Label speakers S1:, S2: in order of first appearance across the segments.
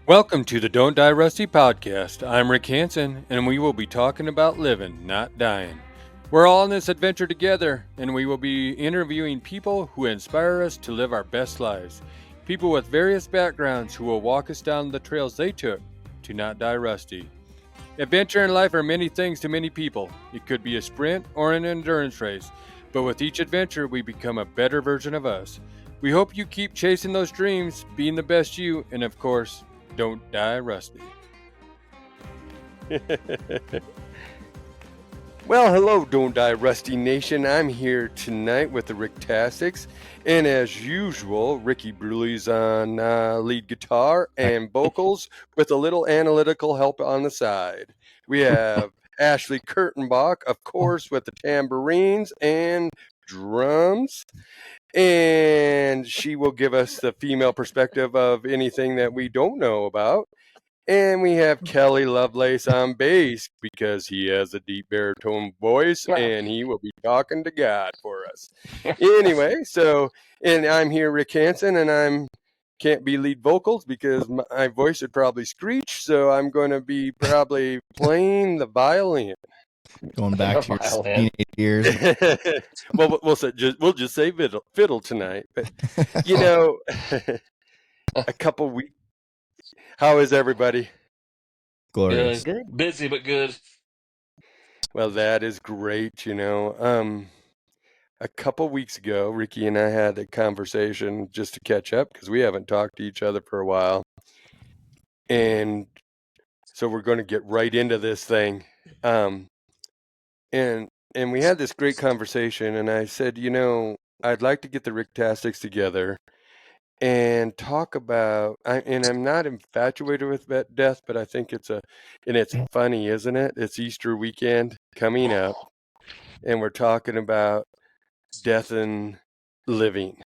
S1: Welcome to the Don't Die Rusty podcast. I'm Rick Hansen, and we will be talking about living, not dying. We're all on this adventure together, and we will be interviewing people who inspire us to live our best lives. People with various backgrounds who will walk us down the trails they took to not die rusty. Adventure in life are many things to many people. It could be a sprint or an endurance race, but with each adventure, we become a better version of us. We hope you keep chasing those dreams, being the best you, and of course, don't die rusty.
S2: Well, hello, Don't Die Rusty Nation. I'm here tonight with the Ricktastics, and as usual, Ricky Bruley's on lead guitar and vocals with a little analytical help on the side. We have Ashley Kurtenbach, of course, with the tambourines and drums, and she will give us the female perspective of anything that we don't know about. And we have Kelly Lovelace on bass because he has a deep baritone voice and he will be talking to God for us. Anyway, and I'm here, Rick Hansen, and can't be lead vocals because my voice would probably screech, so I'm going to be probably playing the violin.
S3: Going back to your teenage years.
S2: Well, we'll just say fiddle tonight. But a couple weeks. How is everybody?
S3: Glorious.
S4: Good. Busy but good.
S2: Well, that is great. A couple weeks ago, Ricky and I had a conversation just to catch up because we haven't talked to each other for a while. And so we're going to get right into this thing. And we had this great conversation, and I said, I'd like to get the Ricktastics together and talk about, and I'm not infatuated with death, but I think it's funny, isn't it? It's Easter weekend coming up, and we're talking about death and living.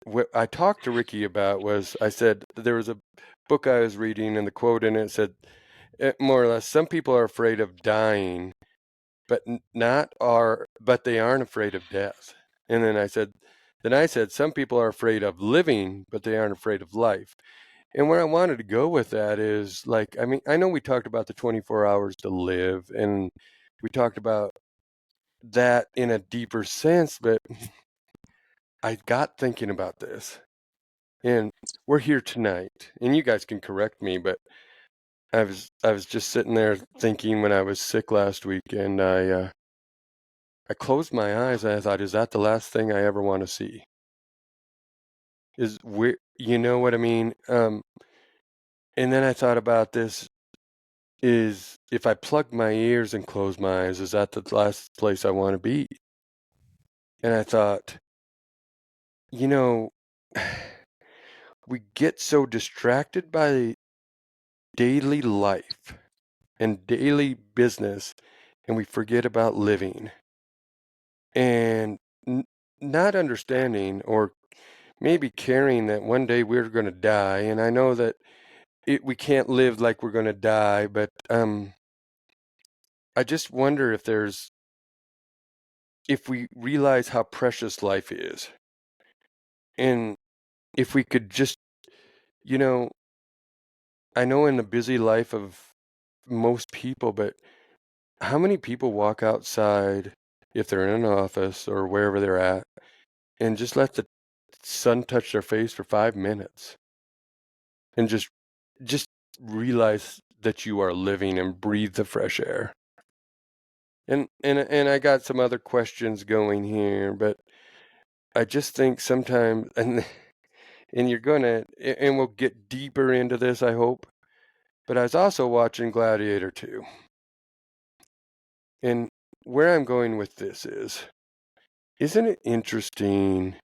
S2: What I talked to Ricky about was, I said, there was a book I was reading, and the quote in it said, more or less, some people are afraid of dying, but they aren't afraid of death. And then I said, some people are afraid of living, but they aren't afraid of life. And where I wanted to go with that is, I know we talked about the 24 hours to live, and we talked about that in a deeper sense, but I got thinking about this. And we're here tonight, and you guys can correct me, but I was just sitting there thinking when I was sick last week, and I closed my eyes and I thought, is that the last thing I ever want to see? You know what I mean? And then I thought about this, is if I plug my ears and close my eyes, is that the last place I want to be? And I thought, we get so distracted by daily life and daily business, and we forget about living and not understanding or maybe caring that one day we're going to die. And I know that we can't live like we're going to die, but I just wonder if we realize how precious life is, and if we could just, I know in the busy life of most people, but how many people walk outside if they're in an office or wherever they're at and just let the sun touch their face for 5 minutes and just realize that you are living and breathe the fresh air? And I got some other questions going here, but I just think sometimes, and we'll get deeper into this, I hope. But I was also watching Gladiator 2. And where I'm going with this isn't it interesting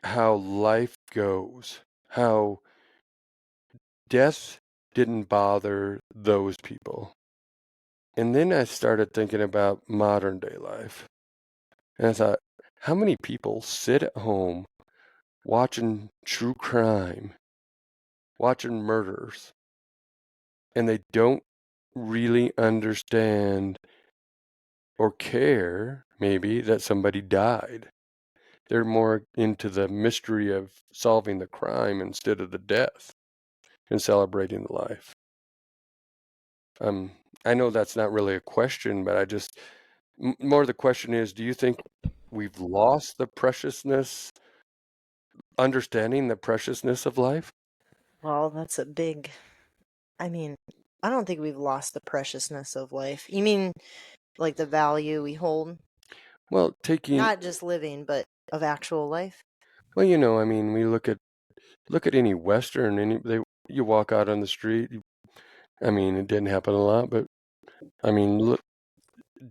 S2: how life goes? How death didn't bother those people. And then I started thinking about modern day life. And I thought, how many people sit at home watching true crime, watching murders, and they don't really understand or care, maybe, that somebody died. They're more into the mystery of solving the crime instead of the death. and celebrating the life. I know that's not really a question, but I just more the question is, do you think we've lost the preciousness, understanding the preciousness of life?
S4: Well, that's a big, I don't think we've lost the preciousness of life. You mean like the value we hold?
S2: Well,
S4: Not just living, but of actual life?
S2: well, we look at any Western, you walk out on the street. It didn't happen a lot, but look,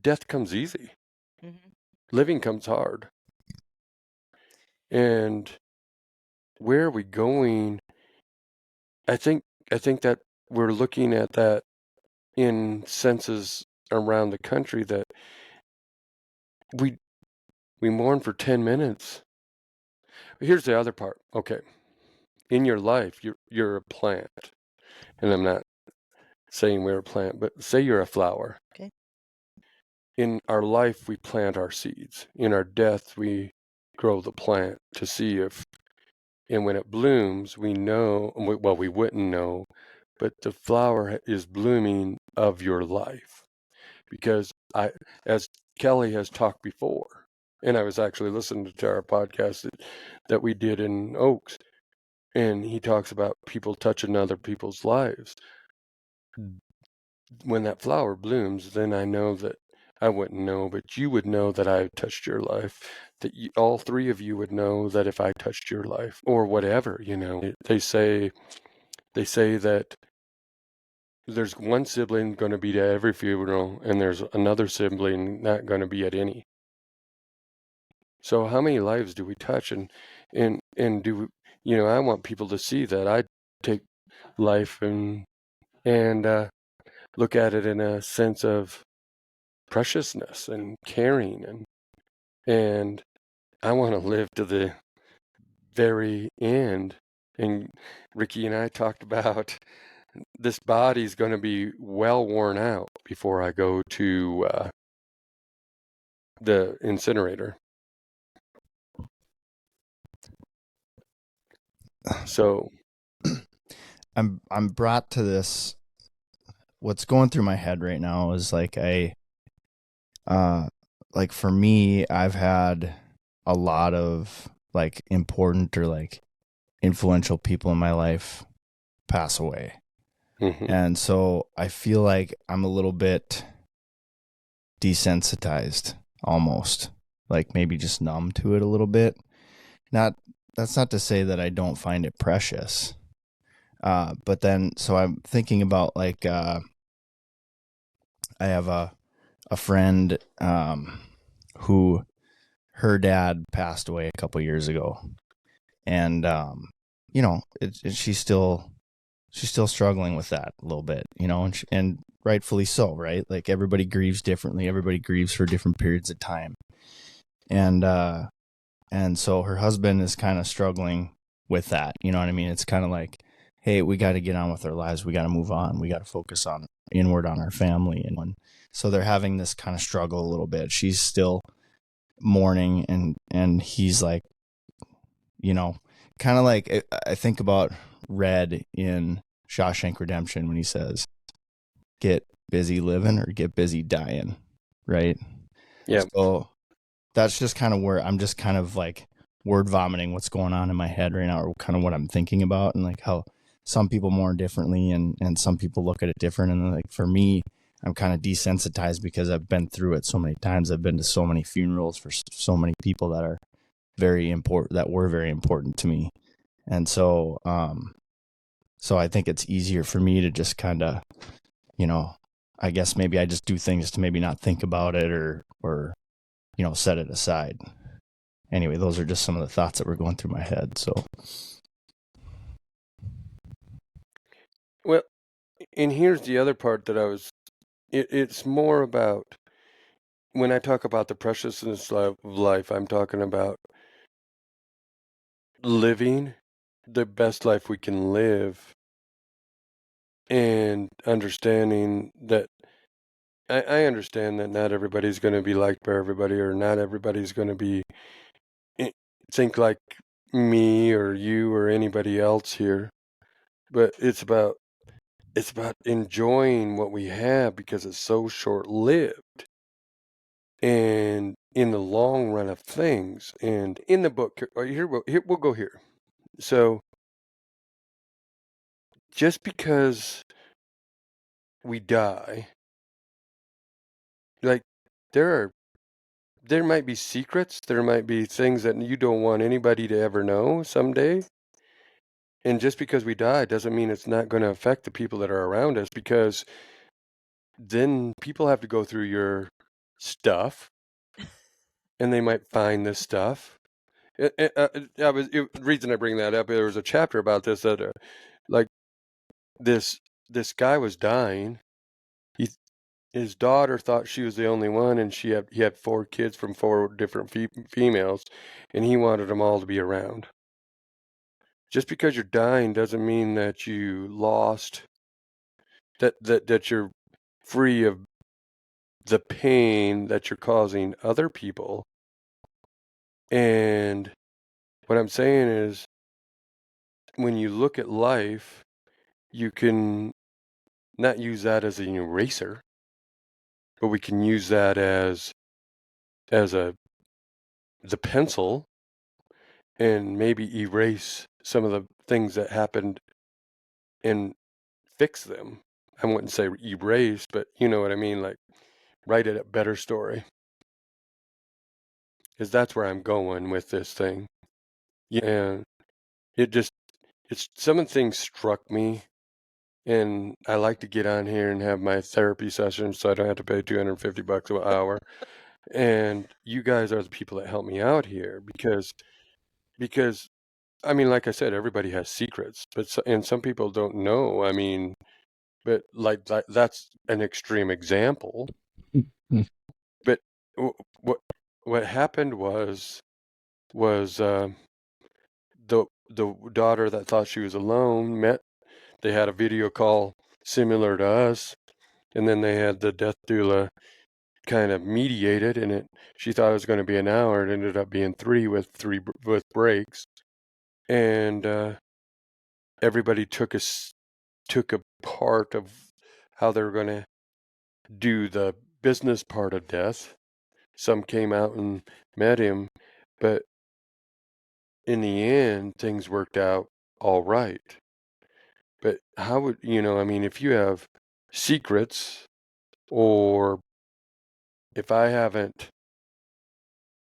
S2: death comes easy.
S4: Mm-hmm.
S2: Living comes hard. And where are we going? I think that we're looking at that in senses around the country that we mourn for 10 minutes. Here's the other part. Okay. In your life, you're a plant. And I'm not saying we're a plant, but say you're a flower.
S4: Okay.
S2: In our life, we plant our seeds. In our death, we grow the plant to see if, and when it blooms, we know, well, we wouldn't know, but the flower is blooming of your life. Because as Kelly has talked before, and I was actually listening to our podcast that we did in Oaks, and he talks about people touching other people's lives. When that flower blooms, then I know that I wouldn't know, but you would know that I touched your life, that all three of you would know that if I touched your life or whatever, they say that there's one sibling going to be to every funeral and there's another sibling not going to be at any. So how many lives do we touch? And do I want people to see that I take life and look at it in a sense of preciousness and caring, and I want to live to the very end. And Ricky and I talked about this body's going to be well worn out before I go to the incinerator. So
S3: I'm brought to this. What's going through my head right now is like for me, I've had a lot of like important or like influential people in my life pass away.
S2: mm-hmm.
S3: And so I feel like I'm a little bit desensitized almost, like maybe just numb to it a little bit. That's not to say that I don't find it precious. But then, so I'm thinking about like, I have a friend, who her dad passed away a couple years ago, and, she's still struggling with that a little bit, and rightfully so, right? Like everybody grieves differently. Everybody grieves for different periods of time. And so her husband is kind of struggling with that. You know what I mean? It's kind of like, hey, we got to get on with our lives. We got to move on. We got to focus on inward on our family. And so they're having this kind of struggle a little bit. She's still mourning, and he's like, kind of like, I think about Red in Shawshank Redemption when he says, get busy living or get busy dying. Right.
S2: Yeah.
S3: So that's just kind of where I'm just kind of like word vomiting what's going on in my head right now, or kind of what I'm thinking about, and like how some people mourn differently and some people look at it different. And like for me, I'm kind of desensitized because I've been through it so many times. I've been to so many funerals for so many people that are very important, that were very important to me. And so, so I think it's easier for me to just kind of, I guess maybe I just do things to maybe not think about it or set it aside. Anyway, those are just some of the thoughts that were going through my head. So,
S2: well, and here's the other part that it's more about, when I talk about the preciousness of life, I'm talking about living the best life we can live and understanding that I understand that not everybody's going to be liked by everybody, or not everybody's going to be think like me or you or anybody else here. but it's about enjoying what we have because it's so short-lived. And in the long run of things, and in the book, we'll go here. So just because we die, like there might be secrets, there might be things that you don't want anybody to ever know someday. And just because we die doesn't mean it's not going to affect the people that are around us, because then people have to go through your stuff and they might find this stuff. The reason I bring that up, there was a chapter about this that like this guy was dying. His daughter thought she was the only one, and he had 4 kids from 4 different females, and he wanted them all to be around. Just because you're dying doesn't mean that you lost, that you're free of the pain that you're causing other people. And what I'm saying is, when you look at life, you can not use that as an eraser, but we can use that as the pencil, and maybe erase some of the things that happened and fix them. I wouldn't say erase, but you know what I mean, like write it a better story. Because that's where I'm going with this thing. And it's some of the things struck me, and I like to get on here and have my therapy sessions so I don't have to pay $250 an hour. And you guys are the people that help me out here, because I mean, like I said, everybody has secrets, and some people don't know. I mean, but like that's an extreme example. But what happened was the daughter that thought she was alone they had a video call similar to us, and then they had the death doula kind of mediated, and she thought it was going to be an hour. It ended up being 3 with breaks, and everybody took a part of how they were going to do the business part of death. Some came out and met him, but in the end, things worked out all right. But how would, I mean, if you have secrets, or if I haven't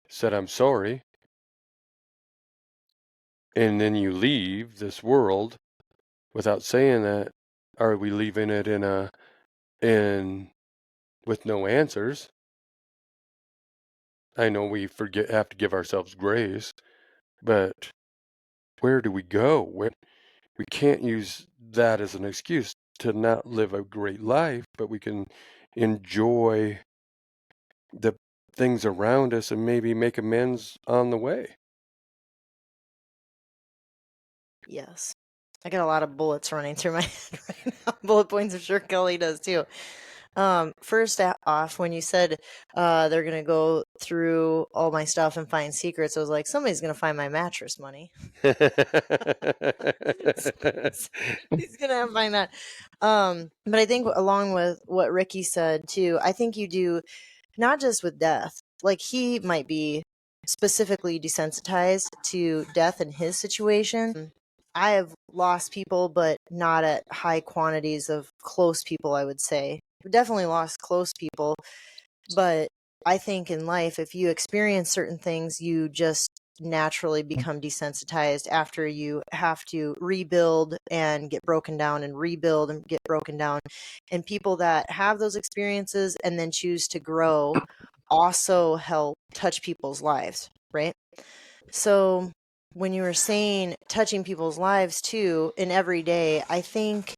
S2: said I'm sorry, and then you leave this world without saying that, are we leaving it in with no answers? I know we have to give ourselves grace, but where do we go? We can't use that as an excuse to not live a great life, but we can enjoy the things around us and maybe make amends on the way.
S4: Yes. I got a lot of bullets running through my head right now. Bullet points, I'm sure Kelly does too. First off, when you said they're going to go through all my stuff and find secrets, I was like, somebody's going to find my mattress money. He's going to find that. But I think along with what Ricky said too, I think you do not just with death. Like, he might be specifically desensitized to death in his situation. I have lost people, but not at high quantities of close people, I would say. Definitely lost close people, but I think in life, if you experience certain things, you just naturally become desensitized after you have to rebuild and get broken down and rebuild and get broken down. And people that have those experiences and then choose to grow also help touch people's lives, right? So when you were saying touching people's lives too in every day, I think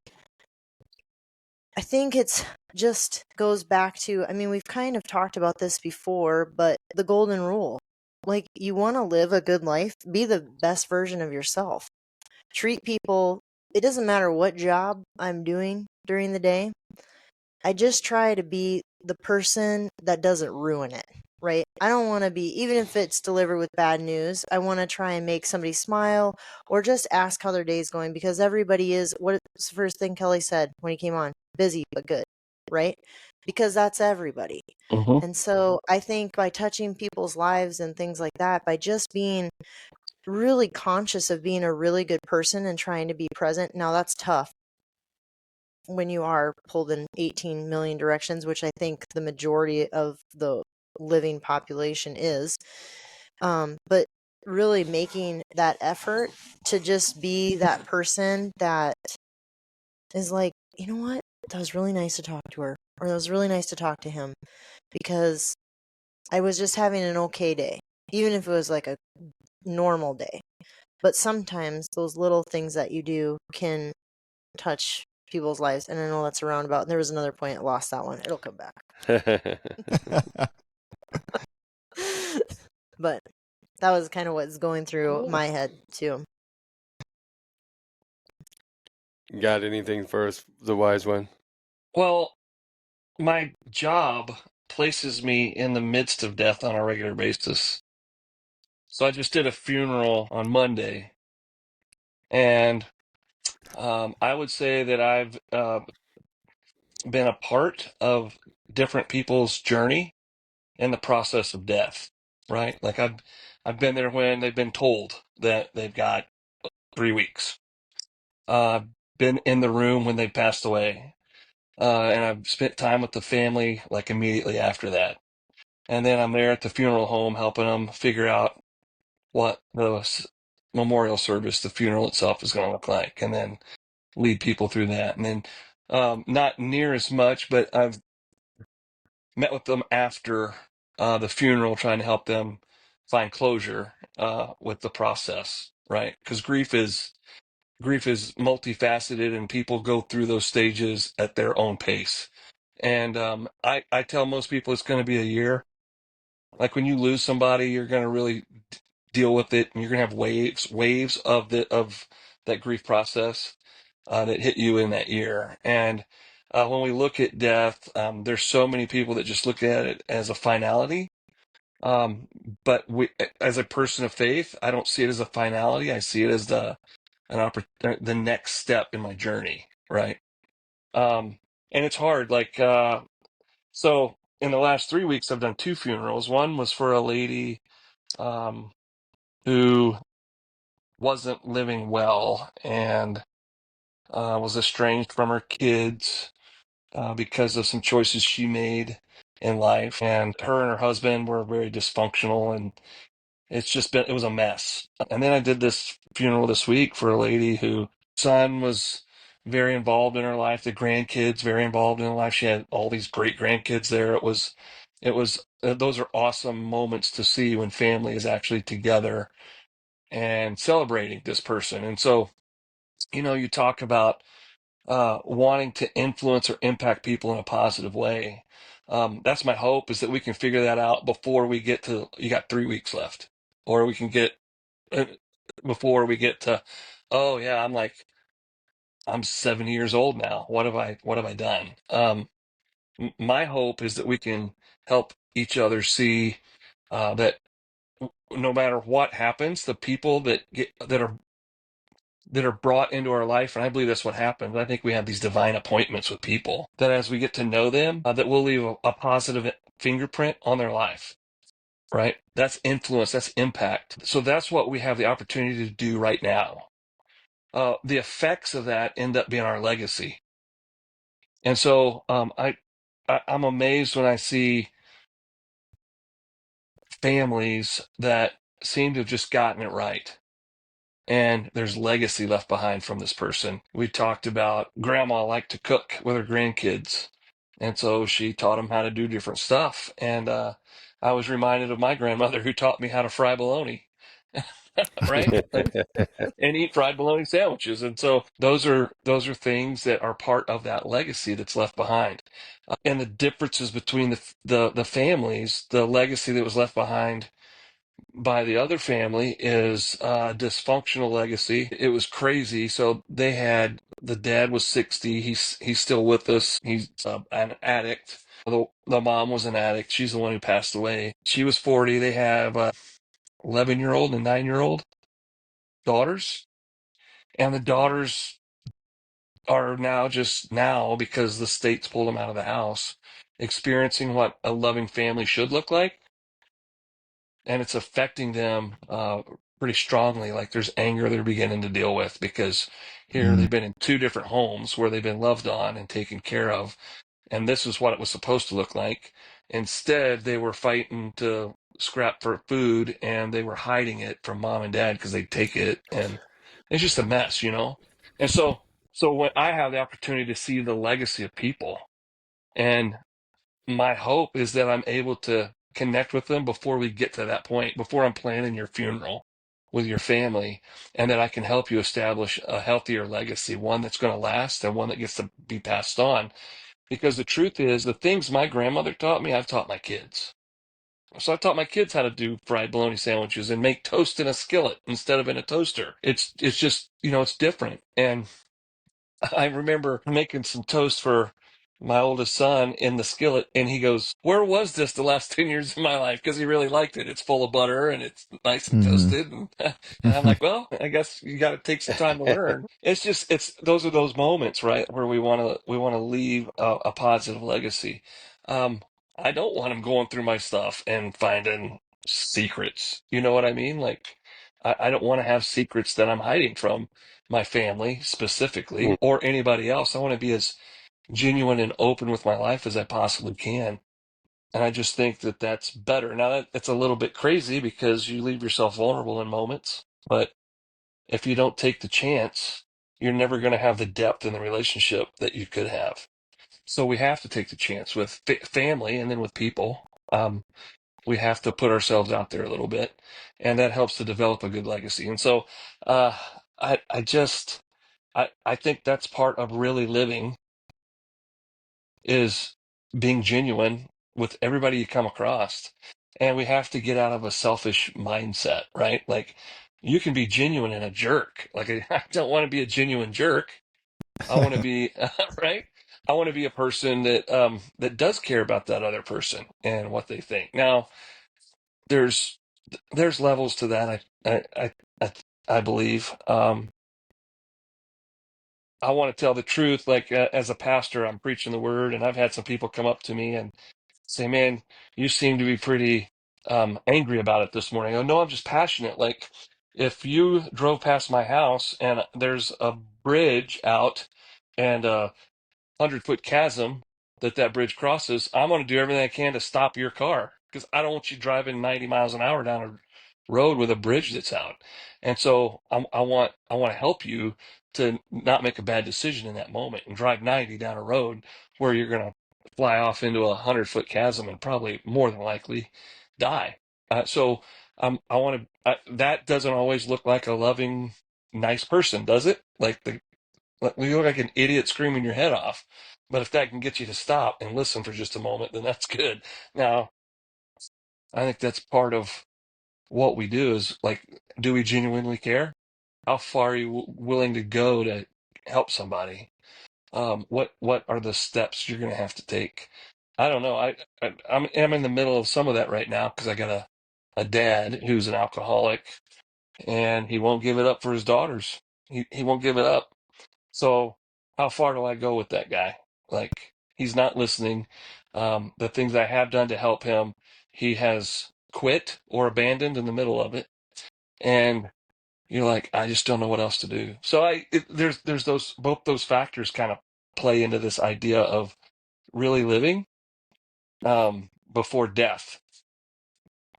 S4: it's just goes back to, I mean, we've kind of talked about this before, but the golden rule. Like, you want to live a good life, be the best version of yourself. Treat people, it doesn't matter what job I'm doing during the day. I just try to be the person that doesn't ruin it, right? I don't want to be, even if it's delivered with bad news, I want to try and make somebody smile or just ask how their day's going, because everybody is, what's the first thing Kelly said when he came on? Busy, but good, right? Because that's everybody.
S5: Mm-hmm.
S4: And so I think by touching people's lives and things like that, by just being really conscious of being a really good person and trying to be present. Now that's tough when you are pulled in 18 million directions, which I think the majority of the living population is. But really making that effort to just be that person that is like, you know what? That was really nice to talk to her, or that was really nice to talk to him, because I was just having an okay day, even if it was like a normal day. But sometimes those little things that you do can touch people's lives. And I know that's a roundabout. And there was another point. I lost that one. It'll come back. But that was kind of what's going through my head, too.
S2: Got anything for us, the wise one?
S5: Well, my job places me in the midst of death on a regular basis. So I just did a funeral on Monday, and I would say that I've been a part of different people's journey in the process of death, right? Like I've been there when they've been told that they've got 3 weeks. Been in the room when they passed away, and I've spent time with the family like immediately after that. And then I'm there at the funeral home helping them figure out what the memorial service, the funeral itself, is going to look like, and then lead people through that. And then not near as much, but I've met with them after the funeral, trying to help them find closure with the process, right? Because grief is multifaceted, and people go through those stages at their own pace. And I tell most people it's going to be a year. Like when you lose somebody, you're going to really deal with it, and you're going to have waves of that grief process that hit you in that year. And when we look at death, there's so many people that just look at it as a finality. Um, but as a person of faith, I don't see it as a finality. I see it as the next step in my journey, right? And it's hard. Like, so in the last 3 weeks, I've done two funerals. One was for a lady um, who wasn't living well and was estranged from her kids because of some choices she made in life. And her husband were very dysfunctional, and it was a mess. And then I did this funeral this week for a lady who son was very involved in her life, the grandkids very involved in her life. She had all these great grandkids there. It was those are awesome moments to see when family is actually together and celebrating this person. And so, you talk about wanting to influence or impact people in a positive way. That's my hope, is that we can figure that out before we get to, you got 3 weeks left, or we can get uh, before we get to, oh yeah, I'm 70 years old now. What have I done? My hope is that we can help each other see that no matter what happens, the people that are brought into our life, and I believe that's what happens. I think we have these divine appointments with people that, as we get to know them, that will leave a positive fingerprint on their life, right? That's influence, that's impact. So that's what we have the opportunity to do right now. The effects of that end up being our legacy. And so I'm amazed when I see families that seem to have just gotten it right, and there's legacy left behind from this person. We talked about grandma liked to cook with her grandkids, and so she taught them how to do different stuff. And I was reminded of my grandmother, who taught me how to fry bologna, right? And eat fried bologna sandwiches. And so those are things that are part of that legacy that's left behind. And the differences between the families, the legacy that was left behind by the other family is a dysfunctional legacy. It was crazy. So the dad was 60. He's still with us. He's an addict. the mom was an addict. She's the one who passed away. She was 40. They have 11-year-old and 9-year-old daughters. And the daughters are now, just now, because the state's pulled them out of the house, experiencing what a loving family should look like. And it's affecting them pretty strongly. Like there's anger they're beginning to deal with because here they've been in 2 different homes where they've been loved on and taken care of. And this is what it was supposed to look like. Instead, they were fighting to scrap for food, and they were hiding it from mom and dad because they'd take it. And it's just a mess, you know? And so when I have the opportunity to see the legacy of people, and my hope is that I'm able to connect with them before we get to that point, before I'm planning your funeral with your family, and that I can help you establish a healthier legacy, one that's going to last and one that gets to be passed on. Because the truth is, the things my grandmother taught me, I've taught my kids. So I taught my kids how to do fried bologna sandwiches and make toast in a skillet instead of in a toaster. It's just, it's different. And I remember making some toast for my oldest son in the skillet, and he goes, "Where was this the last 10 years of my life?" Because he really liked it. It's full of butter and it's nice and toasted. And I'm like, well, I guess you got to take some time to learn. It's those are those moments, right, where we want to leave a positive legacy. I don't want him going through my stuff and finding secrets. You know what I mean? Like, I don't want to have secrets that I'm hiding from my family specifically or anybody else. I want to be as genuine and open with my life as I possibly can. And I just think that that's better. Now, that's a little bit crazy because you leave yourself vulnerable in moments. But if you don't take the chance, you're never going to have the depth in the relationship that you could have. So we have to take the chance with family and then with people. We have to put ourselves out there a little bit, and that helps to develop a good legacy. And so, uh, I think that's part of really living is being genuine with everybody you come across. And we have to get out of a selfish mindset, right? Like you can be genuine and a jerk. Like I don't want to be a genuine jerk. I want to be right. I want to be a person that does care about that other person and what they think. Now, there's there's levels to that. I believe. I want to tell the truth. Like as a pastor, I'm preaching the word, and I've had some people come up to me and say, "Man, you seem to be pretty angry about it this morning." I go, "No, I'm just passionate. Like if you drove past my house and there's a bridge out and 100-foot chasm that bridge crosses, I'm going to do everything I can to stop your car because I don't want you driving 90 miles an hour down a road with a bridge that's out. And so I want to help you to not make a bad decision in that moment and drive 90 down a road where you're going to fly off into a 100-foot chasm and probably more than likely die. So I want to. That doesn't always look like a loving, nice person, does it? Like you look like an idiot screaming your head off. But if that can get you to stop and listen for just a moment, then that's good. Now, I think that's part of what we do is like, do we genuinely care? How far are you willing to go to help somebody? What are the steps you're going to have to take? I don't know. I'm in the middle of some of that right now because I got a dad who's an alcoholic and he won't give it up for his daughters. He won't give it up. So how far do I go with that guy? Like he's not listening. The things I have done to help him, he has quit or abandoned in the middle of it. And you're like, I just don't know what else to do. So there's those both those factors kind of play into this idea of really living before death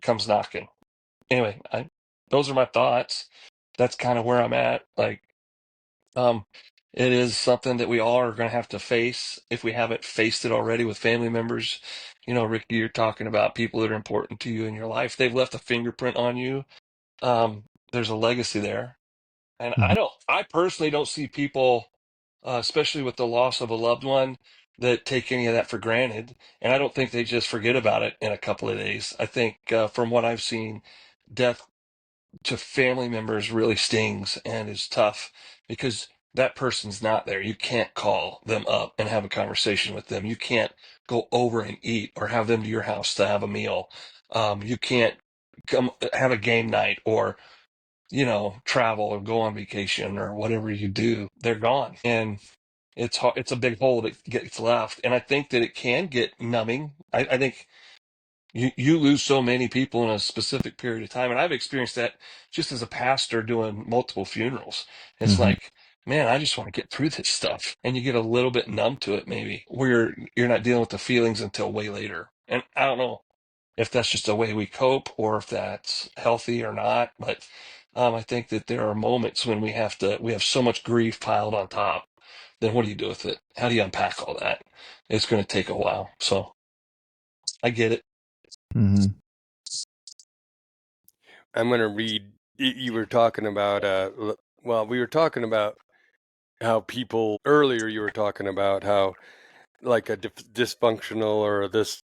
S5: comes knocking. Anyway, those are my thoughts. That's kind of where I'm at. Like Um, it is something that we all are going to have to face if we haven't faced it already with family members. Ricky, you're talking about people that are important to you in your life. They've left a fingerprint on you. There's a legacy there. And
S3: Mhm.
S5: I personally don't see people, especially with the loss of a loved one, that take any of that for granted. And I don't think they just forget about it in a couple of days. I think, from what I've seen, death to family members really stings and is tough because that person's not there. You can't call them up and have a conversation with them. You can't go over and eat or have them to your house to have a meal. You can't come have a game night or, travel or go on vacation or whatever you do. They're gone. And it's hard, it's a big hole that gets left. And I think that it can get numbing. I think you lose so many people in a specific period of time. And I've experienced that just as a pastor doing multiple funerals. It's
S3: Mhm.
S5: like, man, I just want to get through this stuff. And you get a little bit numb to it, maybe, where you're not dealing with the feelings until way later. And I don't know if that's just a way we cope or if that's healthy or not. But I think that there are moments when we have so much grief piled on top. Then what do you do with it? How do you unpack all that? It's going to take a while. So I get it.
S3: Mhm.
S2: I'm going to read. You were talking about, we were talking about how people earlier. You were talking about how, like, a dysfunctional or this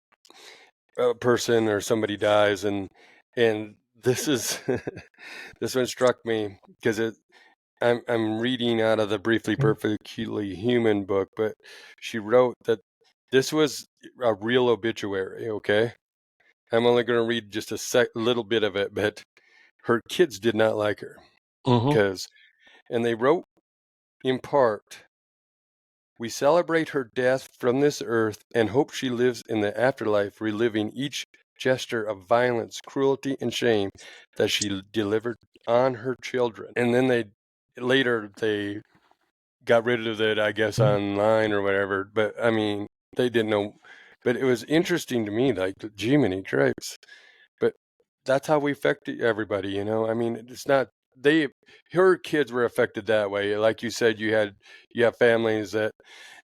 S2: person or somebody dies, and this is this one struck me because I'm reading out of the Briefly Perfectly Human book, but she wrote that this was a real obituary. Okay, I'm only going to read just a little bit of it, but her kids did not like her
S5: Mm-hmm.
S2: and they wrote in part, "We celebrate her death from this earth and hope she lives in the afterlife, reliving each gesture of violence, cruelty, and shame that she delivered on her children." And then they got rid of it, I guess, online or whatever. But I mean, they didn't know. But it was interesting to me, like, gee, many cripes. But that's how we affect everybody, you know. I mean, it's not her kids were affected that way. Like you said, you have families that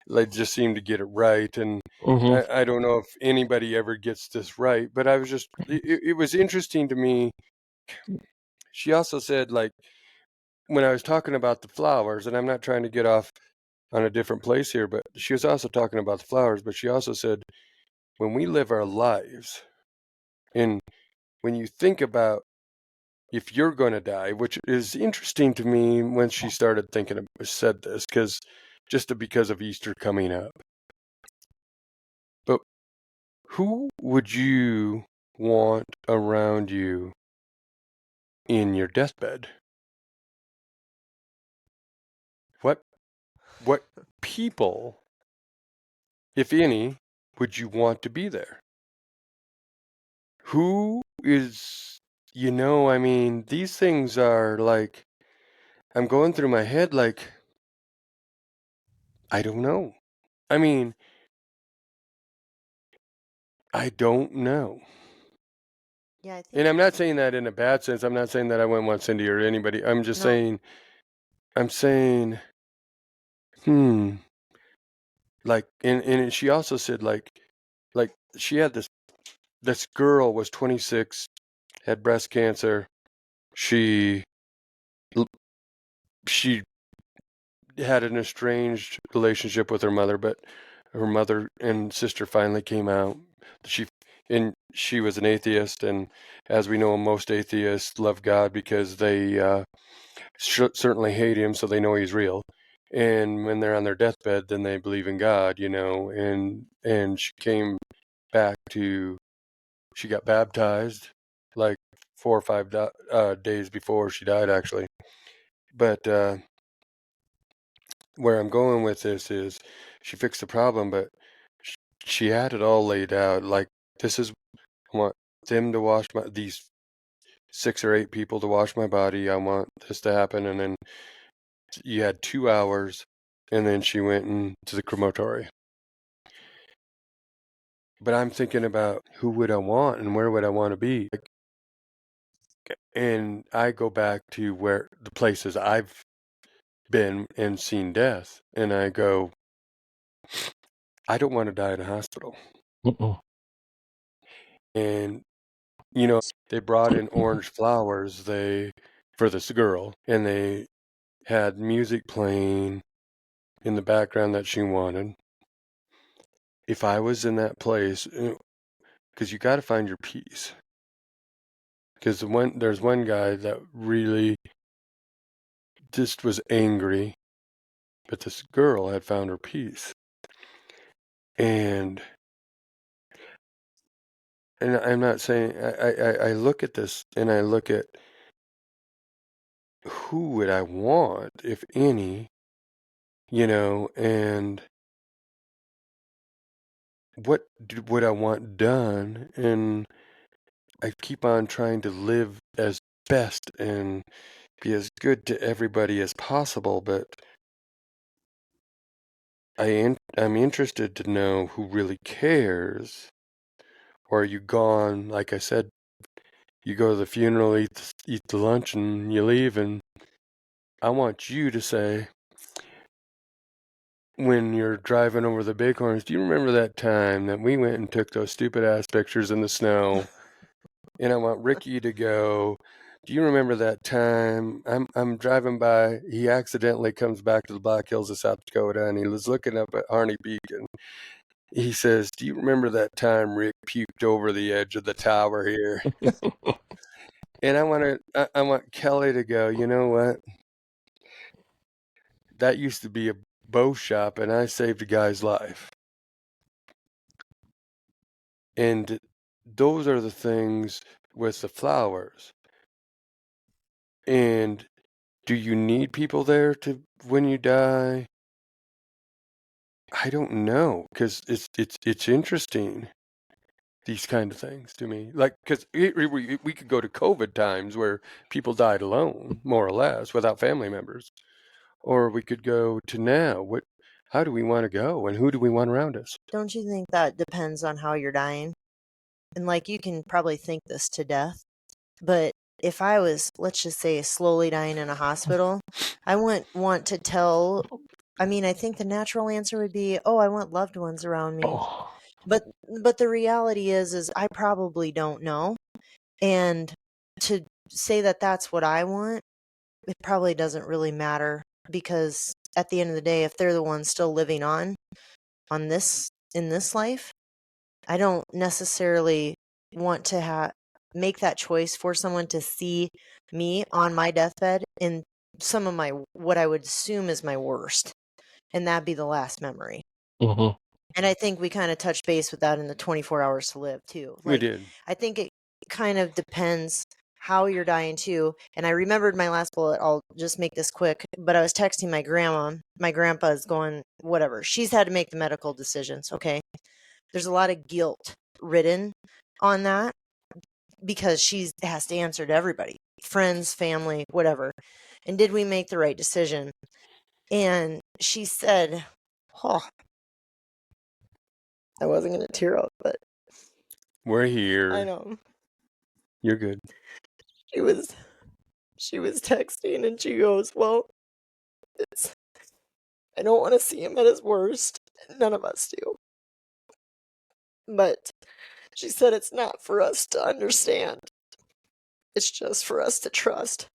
S2: they just seem to get it right, and
S5: Mm-hmm.
S2: I don't know if anybody ever gets this right. But I was just it was interesting to me. She also said, like, when I was talking about the flowers, and I'm not trying to get off on a different place here, but she was also talking about the flowers, but she also said, when we live our lives, and when you think about if you're going to die, which is interesting to me when she started said this, because of Easter coming up. But who would you want around you in your deathbed? What people, if any, would you want to be there? Who is, I mean, these things are like, I'm going through my head like, I don't know. I mean, I don't know.
S4: Yeah, I think.
S2: And I'm not saying that in a bad sense. I'm not saying that I wouldn't want Cindy or anybody. I'm just
S4: No.
S2: saying, like, and she also said, like she had this girl was 26, had breast cancer. She she had an estranged relationship with her mother, but her mother and sister finally came out. She was an atheist, and as we know, most atheists love God because they certainly hate him, so they know he's real. And when they're on their deathbed, then they believe in God, And she came back she got baptized like 4 or 5 days before she died, actually. But where I'm going with this is she fixed the problem, but she had it all laid out. Like, I want them to wash these 6 or 8 people to wash my body. I want this to happen. And then you had 2 hours, and then she went into the crematory. But I'm thinking about who would I want and where would I want to be? And I go back to where the places I've been and seen death, and I go, I don't want to die in a hospital.
S5: Mm-mm.
S2: And they brought in orange flowers for this girl, and they had music playing in the background that she wanted. If I was in that place, because you got to find your peace. Because there's one guy that really just was angry, but this girl had found her peace. And I'm not saying, I look at this and I look at who would I want, if any, and what would I want done? And I keep on trying to live as best and be as good to everybody as possible, but I'm interested to know who really cares. Or are you gone? Like I said, you go to the funeral, eat the lunch, and you leave. And I want you to say, when you're driving over the Bighorns, do you remember that time that we went and took those stupid ass pictures in the snow? And I want Ricky to go, do you remember that time I'm driving by, he accidentally comes back to the Black Hills of South Dakota, and he was looking up at Harney Beacon. He says, do you remember that time Rick puked over the edge of the tower here? And I want Kelly to go, you know what? That used to be a bow shop, and I saved a guy's life. And those are the things with the flowers. And do you need people there to when you die? I don't know, because it's interesting, these kind of things to me. Like, because we could go to COVID times where people died alone, more or less, without family members, or we could go to now. How do we want to go, and who do we want around us?
S4: Don't you think that depends on how you're dying? And like, you can probably think this to death, but if I was, let's just say, slowly dying in a hospital, I wouldn't want to tell. I mean, I think the natural answer would be, oh, I want loved ones around me.
S5: Oh.
S4: But the reality is I probably don't know. And to say that that's what I want, it probably doesn't really matter, because at the end of the day, if they're the ones still living on this, in this life, I don't necessarily want to make that choice for someone to see me on my deathbed in some of my, what I would assume is my worst, and that'd be the last memory.
S5: Mm-hmm.
S4: And I think we kind of touched base with that in the 24 Hours to Live too.
S2: We did.
S4: I think it kind of depends how you're dying too. And I remembered my last bullet. I'll just make this quick. But I was texting my grandma. My grandpa is going, whatever. She's had to make the medical decisions. Okay. There's a lot of guilt ridden on that, because she has to answer to everybody, friends, family, whatever. And did we make the right decision? And she said, oh, I wasn't going to tear up, but
S2: We're here.
S4: I know.
S2: You're good.
S4: She was texting, and she goes, well, I don't want to see him at his worst. None of us do. But she said it's not for us to understand. It's just for us to trust.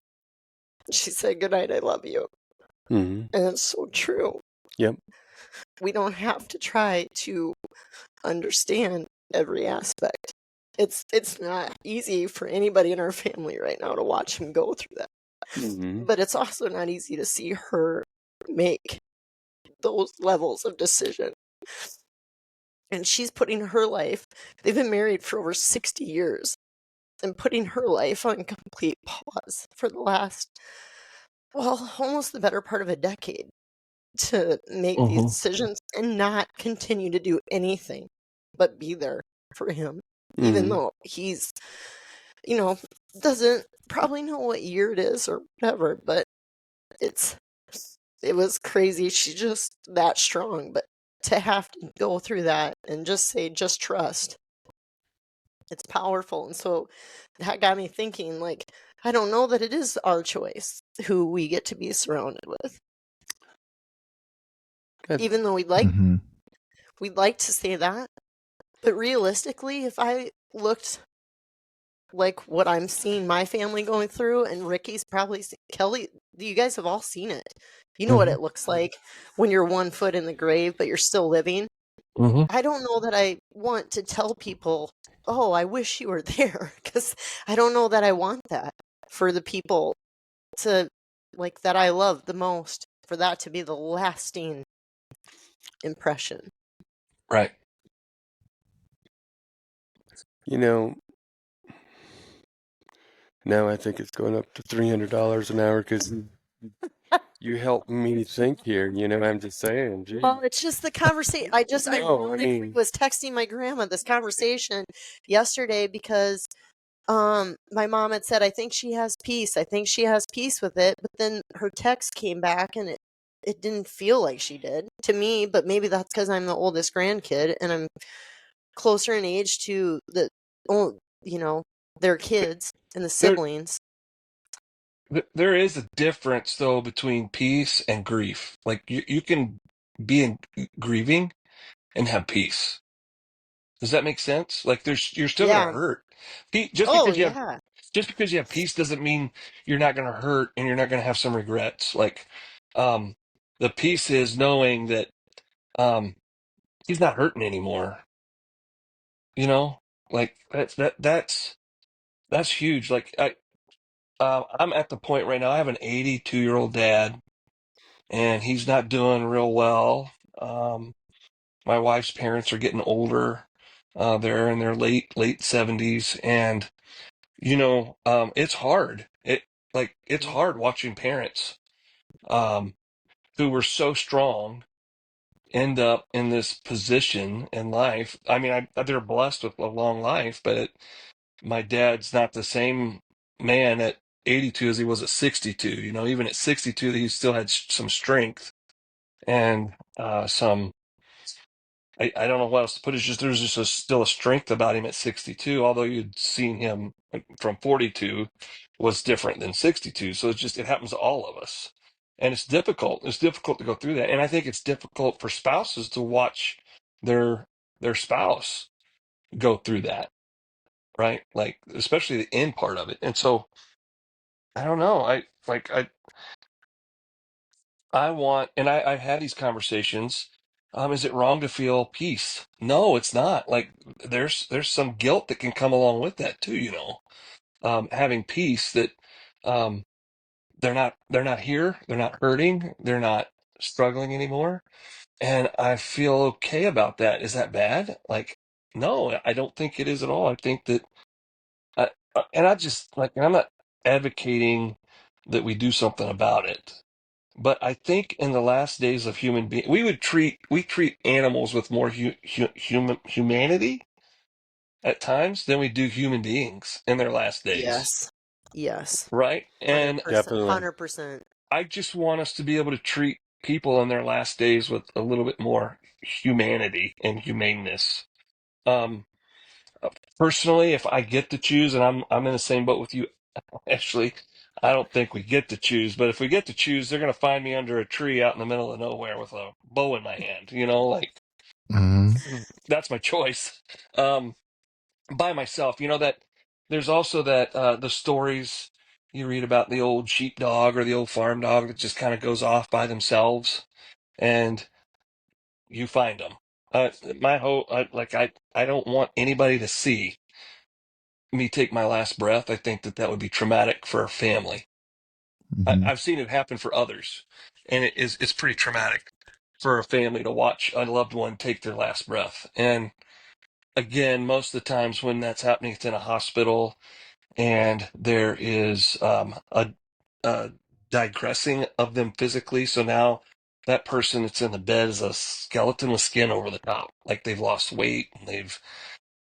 S4: She said, good night, I love you.
S2: Mm-hmm.
S4: And it's so true.
S2: Yep.
S4: We don't have to try to understand every aspect. It's not easy for anybody in our family right now to watch him go through that.
S2: Mm-hmm.
S4: But it's also not easy to see her make those levels of decision. And she's putting her life, they've been married for over 60 years, and putting her life on complete pause for the last, well, almost the better part of a decade, to make these decisions and not continue to do anything but be there for him, even though he's, doesn't probably know what year it is or whatever, but it was crazy. She's just that strong, but to have to go through that and just say, just trust, it's powerful. And so that got me thinking, like, I don't know that it is our choice who we get to be surrounded with. Even though we'd like to say that, but realistically, if I looked like what I'm seeing my family going through, and Ricky's probably Kelly, you guys have all seen it. You know what it looks like when you're 1 foot in the grave, but you're still living. I don't know that I want to tell people, oh, I wish you were there, because I don't know that I want that for the people to, like, that I love the most, for that to be the lasting impression.
S5: Right.
S2: You know, now I think it's going up to $300 an hour because you helped me think here. You know, I'm just saying. Geez.
S4: Well, it's just the conversation. I was texting my grandma this conversation yesterday because my mom had said, I think she has peace. I think she has peace with it. But then her text came back and it didn't feel like she did to me, but maybe that's because I'm the oldest grandkid and I'm closer in age to their kids and the siblings.
S5: There is a difference though between peace and grief. Like you can be in grieving and have peace. Does that make sense? Like you're still
S4: Yeah.
S5: gonna hurt. Just because you have peace doesn't mean you're not gonna hurt and you're not gonna have some regrets. Like the peace is knowing that he's not hurting anymore. You know? Like that's huge. Like I'm at the point right now. I have an 82-year-old dad, and he's not doing real well. My wife's parents are getting older. They're in their late 70s, and it's hard. It's hard watching parents who were so strong end up in this position in life. I mean, they're blessed with a long life, but my dad's not the same man at 82 as he was at 62. Even at 62, he still had some strength and some. I don't know what else to put it. There's just still a strength about him at 62, although you'd seen him from 42 was different than 62. So it happens to all of us. And it's difficult. It's difficult to go through that. And I think it's difficult for spouses to watch their spouse go through that, right? Like, especially the end part of it. And so I don't know. I want, and I've had these conversations. Is it wrong to feel peace? No, it's not. Like there's some guilt that can come along with that too, having peace that um, they're not here, they're not hurting, they're not struggling anymore, and I feel okay about that. Is that bad? Like, no, I don't think it is at all. I think that, and I just like, and I'm not advocating that we do something about it. But I think in the last days of human being, we treat animals with more humanity at times than we do human beings in their last days.
S4: Yes.
S5: Right? And
S4: 100%.
S5: I just want us to be able to treat people in their last days with a little bit more humanity and humaneness. Um, Personally, if I get to choose, and I'm in the same boat with you, Ashley, I don't think we get to choose, but if we get to choose, they're going to find me under a tree out in the middle of nowhere with a bow in my hand, like that's my choice. By myself, that there's also that the stories you read about the old sheepdog or the old farm dog that just kind of goes off by themselves and you find them. My whole, I don't want anybody to see me take my last breath. I think that would be traumatic for a family. I've seen it happen for others, and it's pretty traumatic for a family to watch a loved one take their last breath. And again, most of the times when that's happening, it's in a hospital, and there is a digressing of them physically. So now that person that's in the bed is a skeleton with skin over the top, like they've lost weight and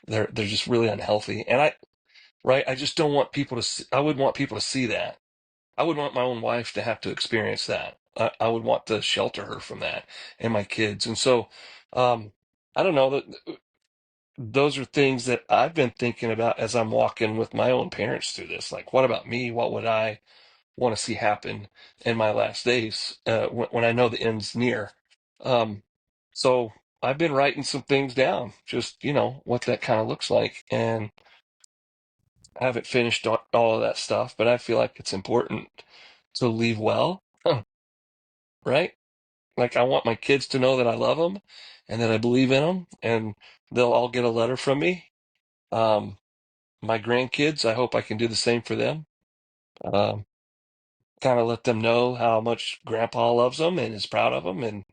S5: they're just really unhealthy. And I just don't want people to see, I would want people to see that. I would want my own wife to have to experience that. I would want to shelter her from that and my kids. And so, I don't know that those are things that I've been thinking about as I'm walking with my own parents through this. Like, what about me? What would I want to see happen in my last days when I know the end's near? Um, so I've been writing some things down, just, what that kind of looks like. And I haven't finished all of that stuff, but I feel like it's important to leave well, right? Like I want my kids to know that I love them and that I believe in them, and they'll all get a letter from me. My grandkids, I hope I can do the same for them. Um, kind of let them know how much Grandpa loves them and is proud of them and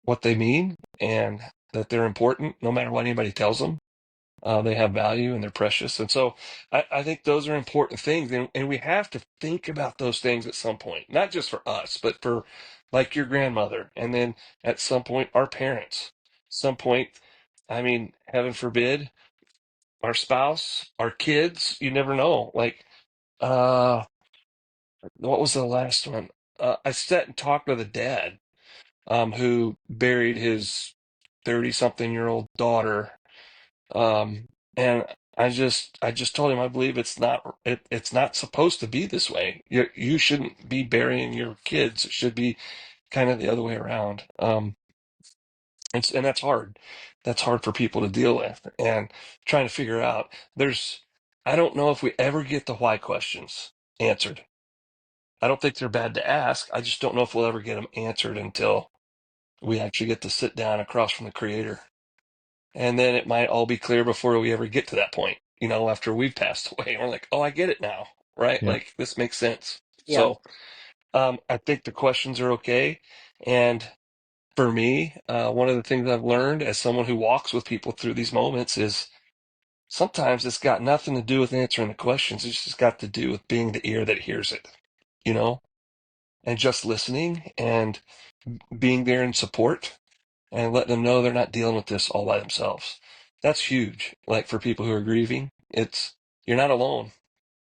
S5: what they mean, and that they're important no matter what anybody tells them. They have value and they're precious. And so I think those are important things. And we have to think about those things at some point, not just for us, but for like your grandmother. And then at some point, our parents. Some point, I mean, heaven forbid, our spouse, our kids, you never know. Like, uh, what was the last one? I sat and talked with a dad who buried his 30-something-year-old daughter. Um, and I just told him I believe it's not supposed to be this way. You shouldn't be burying your kids. It should be kind of the other way around. And that's hard. That's hard for people to deal with and trying to figure out. I don't know if we ever get the why questions answered. I don't think they're bad to ask. I just don't know if we'll ever get them answered until we actually get to sit down across from the Creator. And then it might all be clear before we ever get to that point, after we've passed away. And we're like, oh, I get it now, right?
S3: Yeah.
S5: Like this makes sense.
S4: Yeah.
S5: So I think the questions are okay. And for me, one of the things I've learned as someone who walks with people through these moments is sometimes it's got nothing to do with answering the questions. It's just got to do with being the ear that hears it, you know, and just listening and being there in support and let them know they're not dealing with this all by themselves. That's huge. Like for people who are grieving, you're not alone.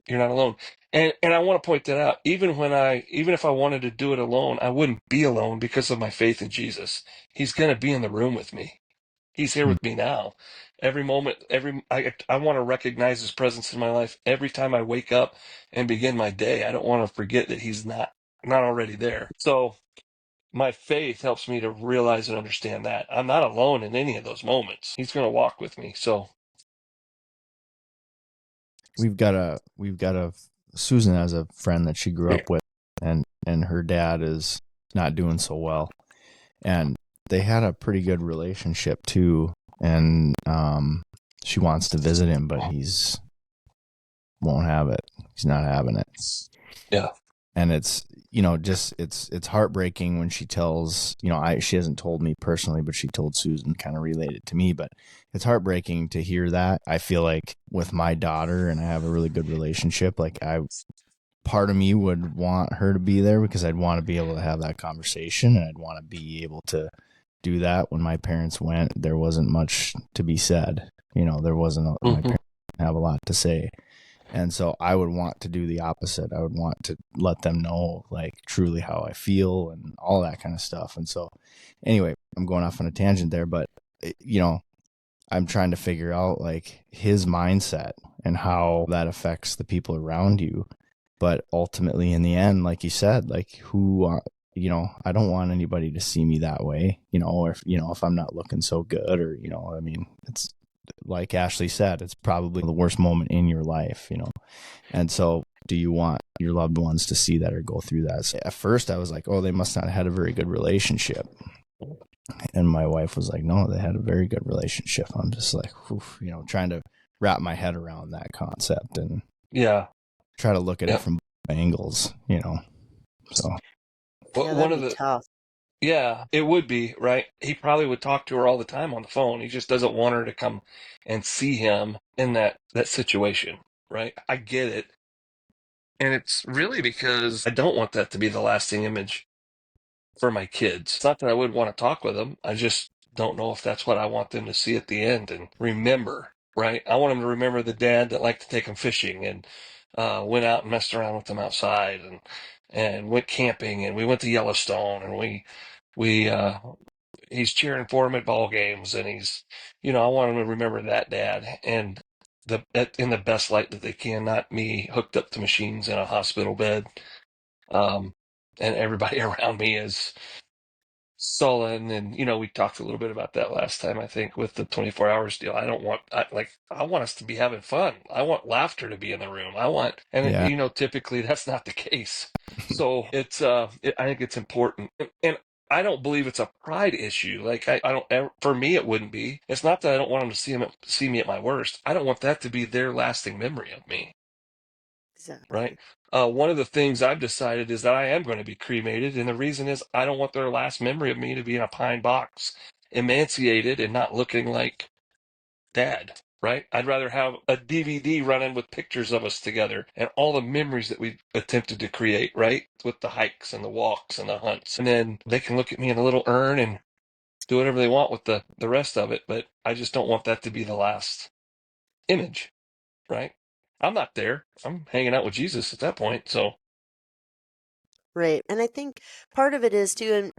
S5: You're not alone. And I want to point that out. Even if I wanted to do it alone, I wouldn't be alone because of my faith in Jesus. He's going to be in the room with me. He's here with me now. Every moment, I want to recognize his presence in my life every time I wake up and begin my day. I don't want to forget that he's not already there. So my faith helps me to realize and understand that I'm not alone in any of those moments. He's going to walk with me. So
S3: we've got a Susan has a friend that she grew up with, and her dad is not doing so well, and they had a pretty good relationship too, and she wants to visit him, but he's won't have it. He's not having it.
S5: yeah.
S3: And it's just it's heartbreaking when she tells, she hasn't told me personally, but she told Susan, kind of related to me, but it's heartbreaking to hear that. I feel like with my daughter, and I have a really good relationship, like part of me would want her to be there because I'd want to be able to have that conversation, and I'd want to be able to do that. When my parents went, there wasn't much to be said. There wasn't my parents didn't have a lot to say. And so I would want to do the opposite. I would want to let them know, like, truly how I feel and all that kind of stuff. And so anyway, I'm going off on a tangent there, but I'm trying to figure out like his mindset and how that affects the people around you. But ultimately in the end, like you said, like I don't want anybody to see me that way, or if I'm not looking so good, or, it's like Ashley said, it's probably the worst moment in your life, And so do you want your loved ones to see that or go through that? So at first I was like, oh, they must not have had a very good relationship. And my wife was like, no, they had a very good relationship. I'm just like, trying to wrap my head around that concept and try to look at it from both angles, so.
S5: But
S4: one of the tough.
S5: Yeah, it would be, right? He probably would talk to her all the time on the phone. He just doesn't want her to come and see him in that situation, right? I get it. And it's really because I don't want that to be the lasting image for my kids. It's not that I would want to talk with them. I just don't know if that's what I want them to see at the end and remember, right? I want them to remember the dad that liked to take them fishing and went out and messed around with them outside and went camping, and we went to Yellowstone, and we he's cheering for him at ball games, and I want him to remember that dad and in the best light that they can, not me hooked up to machines in a hospital bed, and everybody around me is sullen. And we talked a little bit about that last time, I think, with the 24 hours deal. I want us to be having fun. I want laughter to be in the room. Typically that's not the case. So I think it's important. And I don't believe it's a pride issue. Like I don't ever, for me, it wouldn't be. It's not that I don't want them to see me at my worst. I don't want that to be their lasting memory of me.
S4: Exactly.
S5: right? One of the things I've decided is that I am going to be cremated, and the reason is I don't want their last memory of me to be in a pine box, emaciated and not looking like Dad, right? I'd rather have a DVD running with pictures of us together and all the memories that we've attempted to create, right? With the hikes and the walks and the hunts. And then they can look at me in a little urn and do whatever they want with the rest of it. But I just don't want that to be the last image, right? I'm not there. I'm hanging out with Jesus at that point. So,
S4: Right. And I think part of it is too,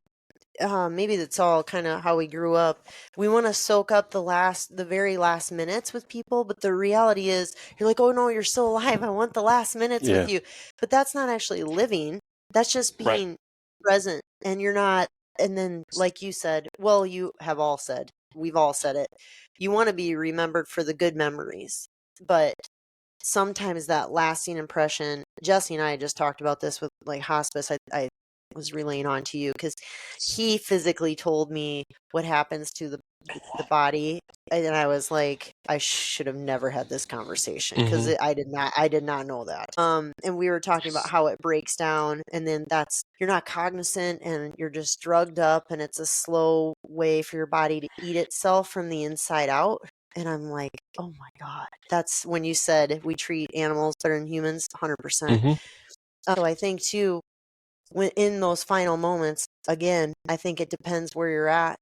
S4: and maybe that's all kind of how we grew up. We want to soak up the very last minutes with people, but the reality is, you're like, oh no, you're still alive. I want the last minutes
S2: Yeah.
S4: with you. But that's not actually living. That's just
S5: right.
S4: being present, and you're not. And then, like you said, well, you have all said, we've all said it. You want to be remembered for the good memories, but sometimes that lasting impression. Jesse and I just talked about this with like hospice. I was relaying on to you because he physically told me what happens to the body, and I was like, I should have never had this conversation because
S5: Mhm.
S4: I did not know that. And we were talking about how it breaks down, and then you're not cognizant, and you're just drugged up, and it's a slow way for your body to eat itself from the inside out. And I'm like, oh my God. That's when you said we treat animals better than humans, 100%.
S5: Mhm.
S4: So I think too, when in those final moments, again, I think it depends where you're at,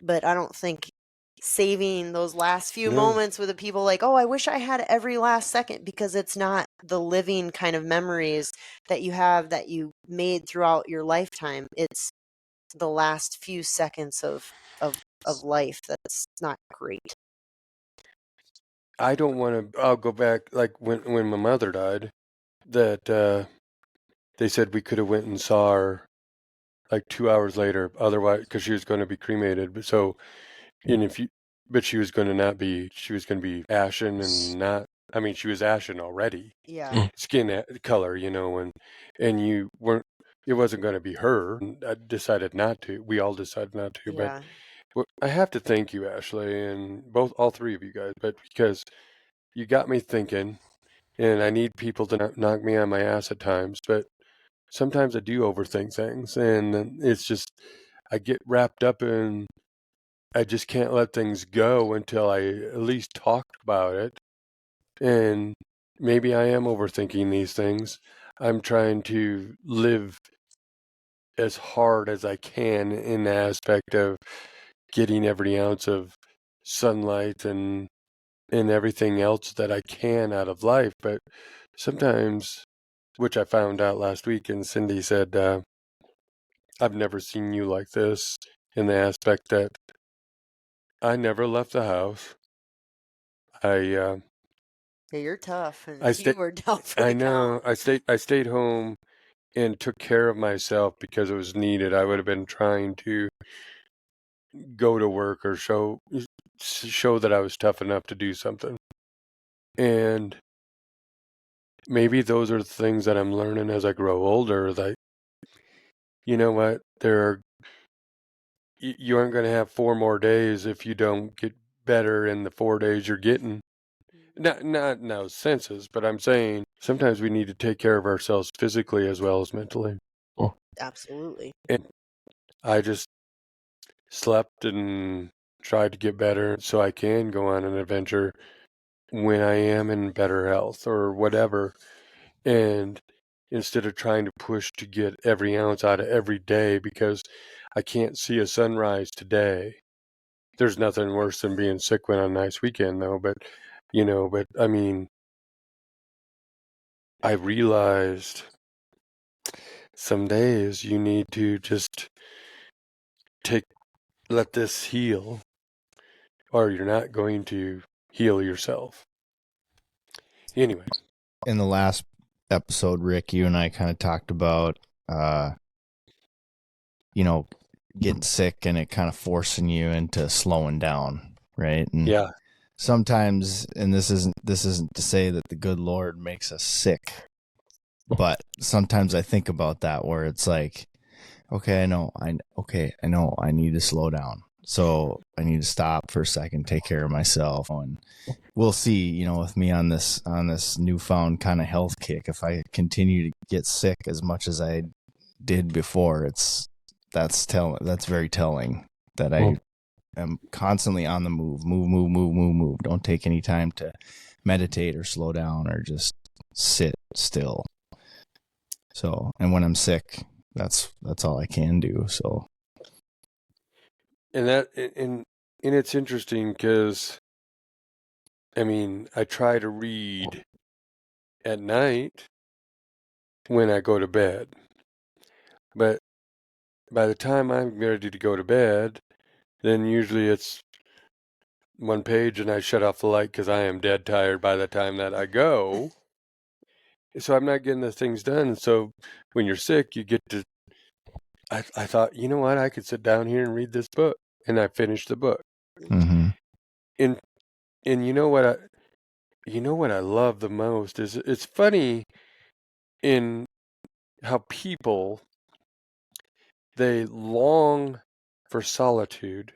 S4: but I don't think saving those last few
S2: No.
S4: moments with the people like, oh, I wish I had every last second, because it's not the living kind of memories that you have that you made throughout your lifetime. It's the last few seconds of life that's not great.
S2: I don't want to. I'll go back like when my mother died. That they said we could have went and saw her like 2 hours later. Otherwise, because she was going to be cremated. But so, and if you, but she was going to not be. She was going to be ashen and not. I mean, she was ashen already.
S4: Yeah.
S2: Skin color, and you weren't. It wasn't going to be her. And I decided not to. We all decided not to. But
S4: Yeah.
S2: well, I have to thank you, Ashley, and all three of you guys. But because you got me thinking, and I need people to not knock me on my ass at times. But sometimes I do overthink things, and then it's just I get wrapped up in. I just can't let things go until I at least talk about it. And maybe I am overthinking these things. I'm trying to live as hard as I can in the aspect of getting every ounce of sunlight and everything else that I can out of life. But sometimes, which I found out last week, and Cindy said, I've never seen you like this, in the aspect that I never left the house.
S4: Yeah, you're tough, and
S2: I
S4: you
S2: stayed.
S4: were down for
S2: I
S4: the count.
S2: know. I stayed home and took care of myself because it was needed. I would have been trying to go to work or show that I was tough enough to do something. And maybe those are the things that I'm learning as I grow older. That you know what, you aren't going to have 4 more days if you don't get better in the 4 days you're getting. Not no senses, but I'm saying sometimes we need to take care of ourselves physically as well as mentally.
S4: Absolutely.
S2: And I just slept and tried to get better so I can go on an adventure when I am in better health or whatever. And instead of trying to push to get every ounce out of every day because I can't see a sunrise today. There's nothing worse than being sick on a nice weekend, though. But I mean, I realized some days you need to just let this heal, or you're not going to heal yourself. Anyway.
S3: In the last episode, Rick, you and I kind of talked about, getting sick and it kind of forcing you into slowing down, right? And
S2: Yeah.
S3: sometimes, and this isn't to say that the good Lord makes us sick, but sometimes I think about that where it's like, okay, I know I need to slow down. So I need to stop for a second, take care of myself, and we'll see, with me on this newfound kind of health kick, if I continue to get sick as much as I did before, that's very telling that I am constantly on the move. Don't take any time to meditate or slow down or just sit still. So, and when I'm sick, that's all I can do. So,
S2: and it's interesting because, I mean, I try to read at night when I go to bed, but by the time I'm ready to go to bed, then usually it's one page and I shut off the light because I am dead tired by the time that I go. So I'm not getting the things done. So when you're sick, you get to, I thought, you know what, I could sit down here and read this book, and I finished the book.
S3: mm-hmm.
S2: And you know what I love the most is, it's funny in how people, they long for solitude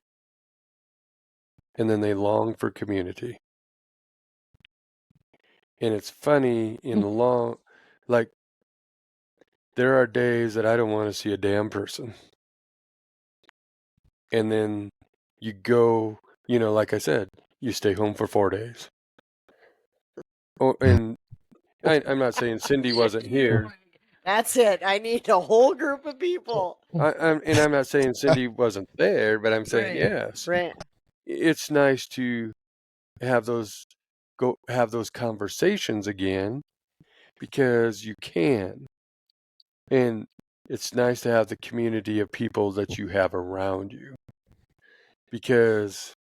S2: and then they long for community. And it's funny in the long, like, there are days that I don't want to see a damn person. And then you go, like I said, you stay home for 4 days. Oh, and I'm not saying Cindy wasn't here.
S4: That's it. I need a whole group of people.
S2: I'm not saying Cindy wasn't there, but I'm saying, yes.
S4: Right.
S2: It's nice to have those conversations again, because you can. And it's nice to have the community of people that you have around you, because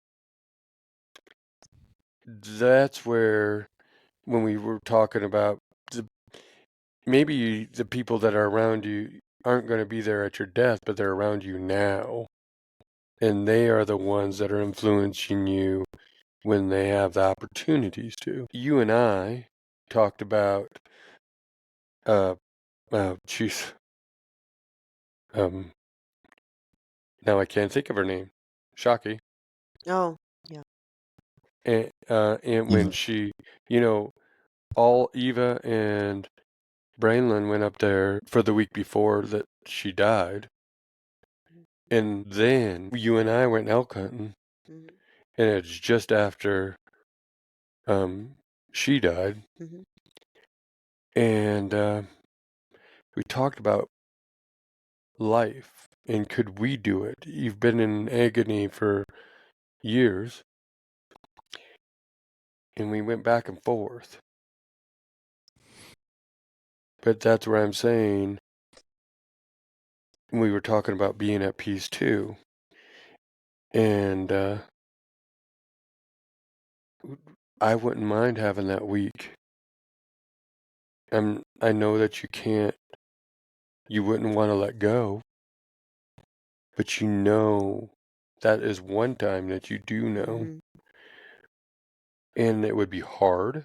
S2: that's where, when we were talking about maybe the people that are around you aren't going to be there at your death, but they're around you now. And they are the ones that are influencing you when they have the opportunities to. You and I talked about, now I can't think of her name. Shocky.
S4: Oh, yeah.
S2: And when she, all Eva and Brainland went up there for the week before that she died. And then you and I went elk hunting,
S4: Mm-hmm.
S2: and it's just after she died.
S4: Mm-hmm.
S2: And we talked about life and could we do it? You've been in agony for years. And we went back and forth. But that's where I'm saying, we were talking about being at peace too. And I wouldn't mind having that week. I know that you wouldn't want to let go, but that is one time that you do know.
S4: Mm-hmm.
S2: And it would be hard.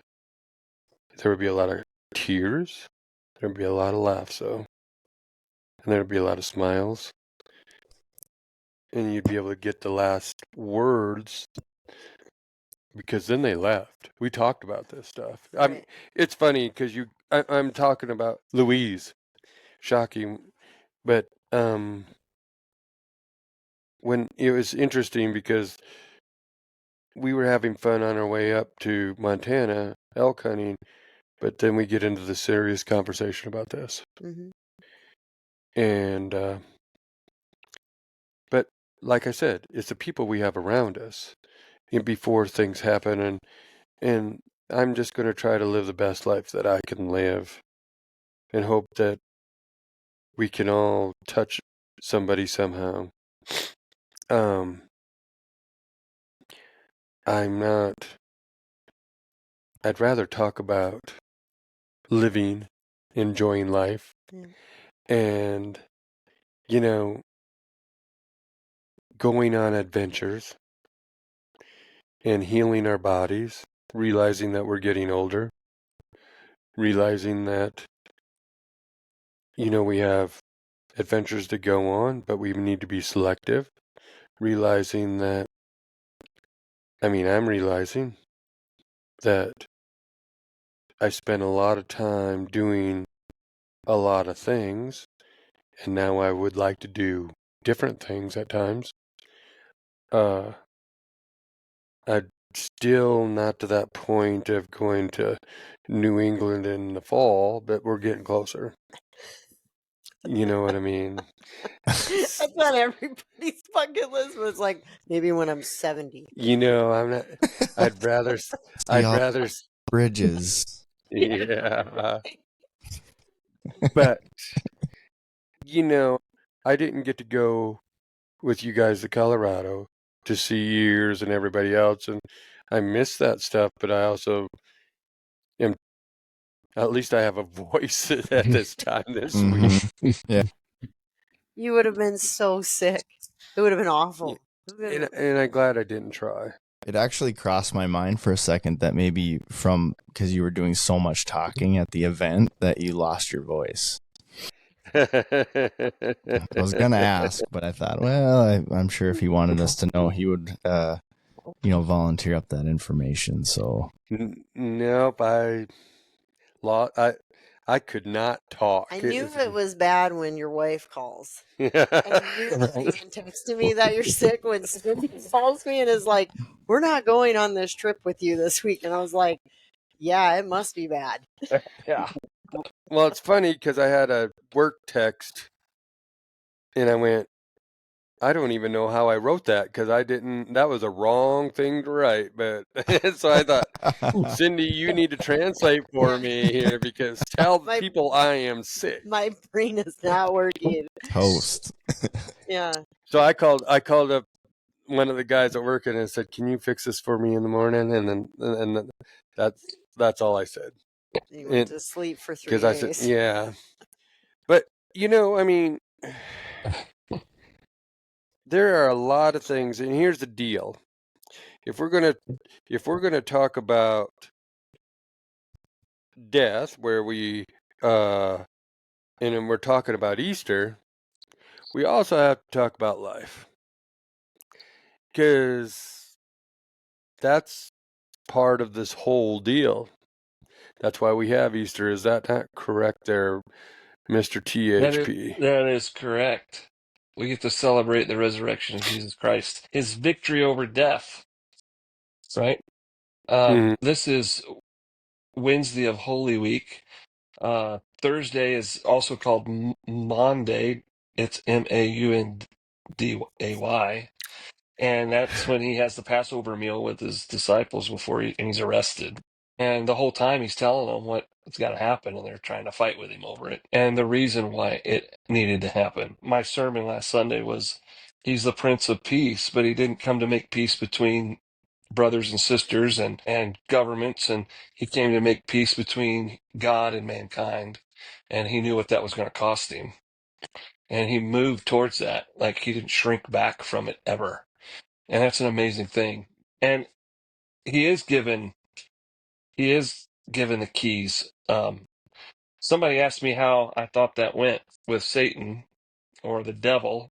S2: There would be a lot of tears. There would be a lot of laughs, though. And there would be a lot of smiles. And you'd be able to get the last words, because then they left. We talked about this stuff.
S4: Right.
S2: It's funny because I'm talking about Louise. Shocking. But when it was interesting, because we were having fun on our way up to Montana elk hunting, but then we get into the serious conversation about this.
S4: Mm-hmm.
S2: And but like I said, it's the people we have around us before things happen, and I'm just going to try to live the best life that I can live, and hope that we can all touch somebody somehow. I'd rather talk about living, enjoying life,
S4: Yeah.
S2: and, going on adventures and healing our bodies, realizing that we're getting older, realizing that, we have adventures to go on, but we need to be selective, realizing that, I'm realizing that I spent a lot of time doing a lot of things, and now I would like to do different things at times. I'm still not to that point of going to New England in the fall, but we're getting closer. You know what I mean?
S4: I thought everybody's bucket list was like, maybe when I'm 70.
S2: I'm not. I'd rather. I'd
S3: all
S2: rather.
S3: bridges.
S2: Yeah. But I didn't get to go with you guys to Colorado to see yours and everybody else, and I miss that stuff. But I also am. At least I have a voice at this time this week.
S3: Yeah.
S4: You would have been so sick. It would have been awful.
S2: And I'm glad I didn't try.
S3: It actually crossed my mind for a second that maybe because you were doing so much talking at the event that you lost your voice. I was going to ask, but I thought, well, I'm sure if he wanted us to know, he would, volunteer up that information. So
S2: Nope, I could not talk.
S4: I knew it was bad when your wife calls. And you even texted me that you're sick when Cindy calls me and is like, we're not going on this trip with you this week. And I was like, yeah, it must be bad.
S5: Yeah.
S2: Well, it's funny because I had a work text and I went, I don't even know how I wrote that because that was a wrong thing to write. But so I thought, Cindy, you need to translate for me here because tell people I am sick.
S4: My brain is not working.
S3: Toast.
S4: Yeah.
S2: So I called up one of the guys at work and I said, can you fix this for me in the morning? And then that's all I said.
S4: You went to sleep for 3 days.
S2: Because I said, yeah. But, there are a lot of things, and here's the deal. If we're gonna talk about death, where we and then we're talking about Easter, we also have to talk about life. Because that's part of this whole deal. That's why we have Easter. Is that not correct there, Mr. THP?
S5: That is correct. We get to celebrate the resurrection of Jesus Christ, his victory over death. Right? This is Wednesday of Holy Week. Thursday is also called Maunday. It's Maunday. And that's when he has the Passover meal with his disciples and he's arrested. And the whole time he's telling them what's got to happen, and they're trying to fight with him over it. And the reason why it needed to happen. My sermon last Sunday was, he's the Prince of Peace, but he didn't come to make peace between brothers and sisters and governments, and he came to make peace between God and mankind. And he knew what that was going to cost him. And he moved towards that. Like, he didn't shrink back from it ever. And that's an amazing thing. And he is given the keys. Somebody asked me how I thought that went with Satan or the devil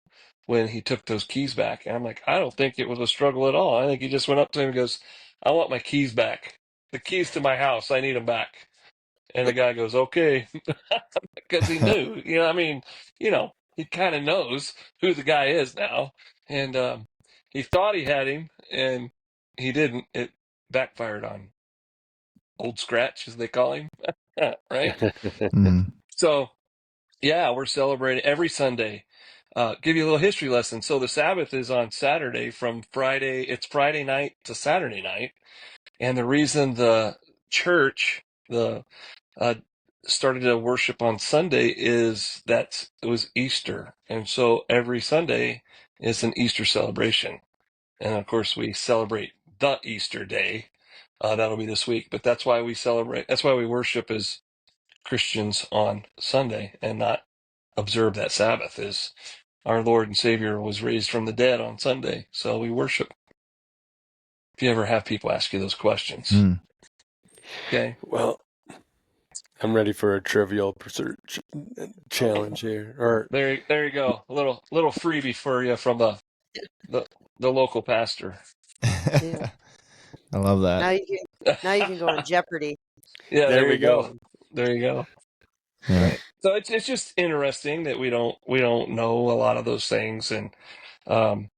S5: when he took those keys back. And I'm like, I don't think it was a struggle at all. I think he just went up to him and goes, I want my keys back. The keys to my house, I need them back. And the guy goes, okay. Because he knew, he kind of knows who the guy is now. And he thought he had him, and he didn't. It backfired on Old Scratch, as they call him. Right? So, yeah, we're celebrating every Sunday. Give you a little history lesson. So the Sabbath is on Saturday it's Friday night to Saturday night. And the reason the church, started to worship on Sunday is that it was Easter. And so every Sunday is an Easter celebration. And of course, we celebrate the Easter day. That'll be this week. But that's why we worship as Christians on Sunday and not observe that Sabbath. Is our Lord and Savior was raised from the dead on Sunday. So we worship. If you ever have people ask you those questions. Okay.
S2: Well, I'm ready for a trivial challenge here. Or
S5: there you go. A little freebie for you from the the local pastor.
S4: Yeah.
S3: I love that.
S4: Now you can go on Jeopardy.
S5: Yeah,
S2: There
S5: there
S2: we
S5: you go.
S2: go.
S5: There you go.
S3: Yeah.
S5: Right. So it's just interesting that we don't know a lot of those things, and um,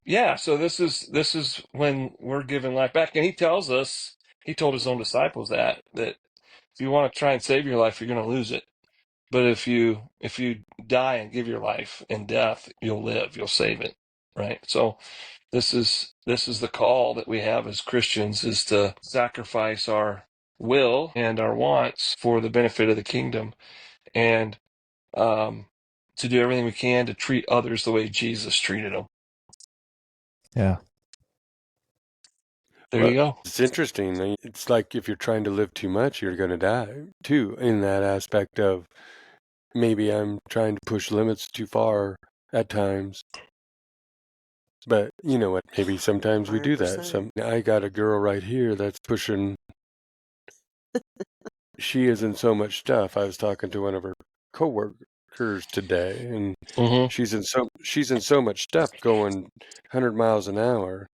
S5: yeah. So this is when we're giving life back, and he tells us, he told his own disciples that if you want to try and save your life, you're going to lose it. But if you die and give your life in death, you'll live, you'll save it. Right. So this is the call that we have as Christians, is to sacrifice our will and our wants for the benefit of the kingdom, and to do everything we can to treat others the way Jesus treated them.
S3: Yeah.
S5: There
S2: Well,
S5: you go.
S2: it's interesting. It's like if you're trying to live too much, you're going to die too, in that aspect of maybe I'm trying to push limits too far at times. But you know what? Maybe sometimes we do that.
S4: 100%.
S2: I got a girl right here that's pushing. She is in so much stuff. I was talking to one of her coworkers today, and
S5: Mm-hmm.
S2: she's in so much stuff, going 100 miles an hour.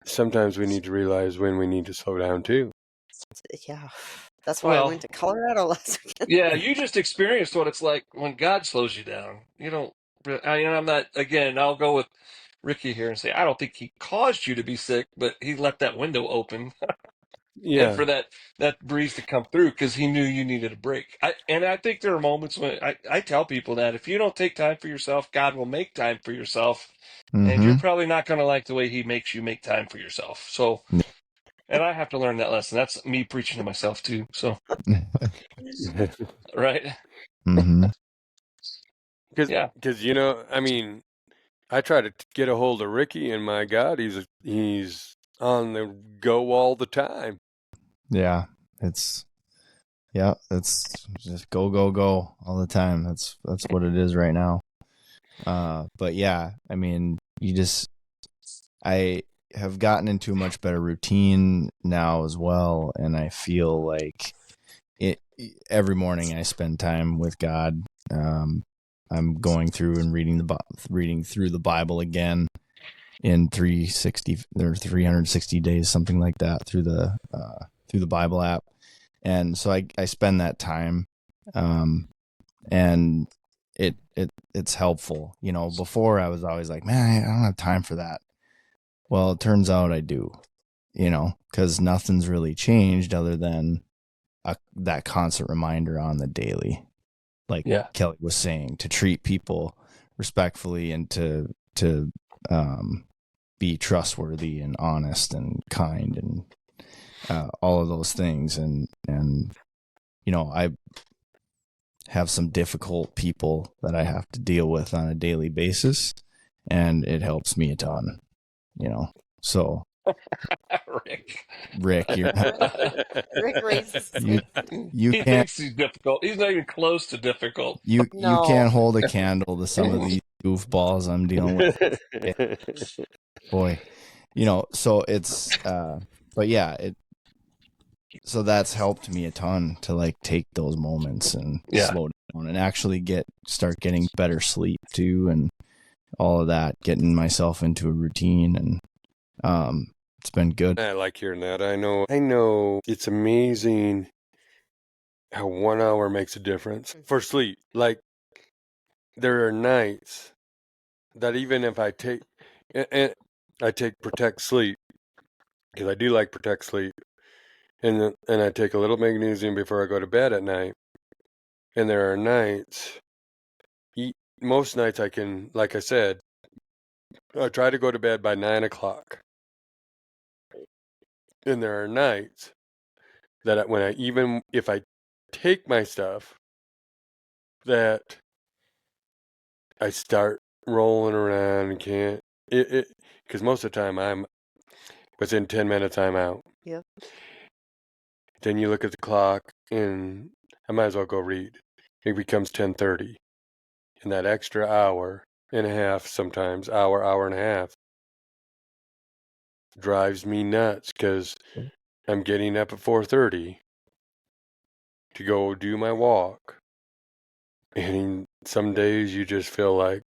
S2: Sometimes we need to realize when we need to slow down too.
S4: Yeah. That's why I
S5: Well,
S4: went to Colorado last weekend.
S5: yeah, you just experienced what it's like when God slows you down. You don't. I'm not. Again, I'll go with Ricky here and say I don't think he caused you to be sick, but he left that window open and
S2: Yeah,
S5: for that breeze to come through because he knew you needed a break. I think there are moments when I tell people that if you don't take time for yourself, God will make time for yourself, and you're
S3: Mm-hmm.
S5: probably not going to like the way He makes you make time for yourself. So, and I have to learn that lesson. That's me preaching to myself too. So, right?
S3: Mm-hmm.
S5: Yeah.
S2: because I mean, I try to get a hold of Ricky, and my God, he's on the go all the time.
S3: Yeah. It's just go all the time. That's what it is right now. But yeah, I mean, I have gotten into a much better routine now as well, and I feel like every morning I spend time with God. I'm going through and reading through the Bible again in 360 or 360 days, something like that, through the Bible app. And so I spend that time, and it's helpful. Before I was always like, man, I don't have time for that. Well, it turns out I do, because nothing's really changed other than that constant reminder on the daily, like
S5: Yeah.
S3: Kelly was saying, to treat people respectfully and to be trustworthy and honest and kind and all of those things. And I have some difficult people that I have to deal with on a daily basis, and it helps me a ton, So Rick, you're
S4: Rick raises his
S3: you
S4: hand.
S3: you
S5: He
S3: can't
S5: thinks he's difficult. He's not even close to difficult.
S3: you
S4: No.
S3: can't hold a candle to some of these goofballs I'm dealing with. Boy, so it's but yeah, so that's helped me a ton to like take those moments and
S5: Yeah.
S3: slow down and actually start getting better sleep too, and all of that, getting myself into a routine, and it's been good.
S2: I like hearing that. I know it's amazing how 1 hour makes a difference for sleep. Like, there are nights that even if I take, and I take Protect Sleep, because I do like Protect Sleep, and I take a little magnesium before I go to bed at night. And there are nights, most nights I can, like I said, I try to go to bed by 9 o'clock. And there are nights that even if I take my stuff, that I start rolling around and can't, because most of the time I'm within 10 minutes I'm out.
S4: Yep.
S2: Then you look at the clock and I might as well go read. It becomes 10:30. And that extra hour and a half, sometimes hour and a half, drives me nuts because I'm getting up at 4:30 to go do my walk. And some days you just feel like,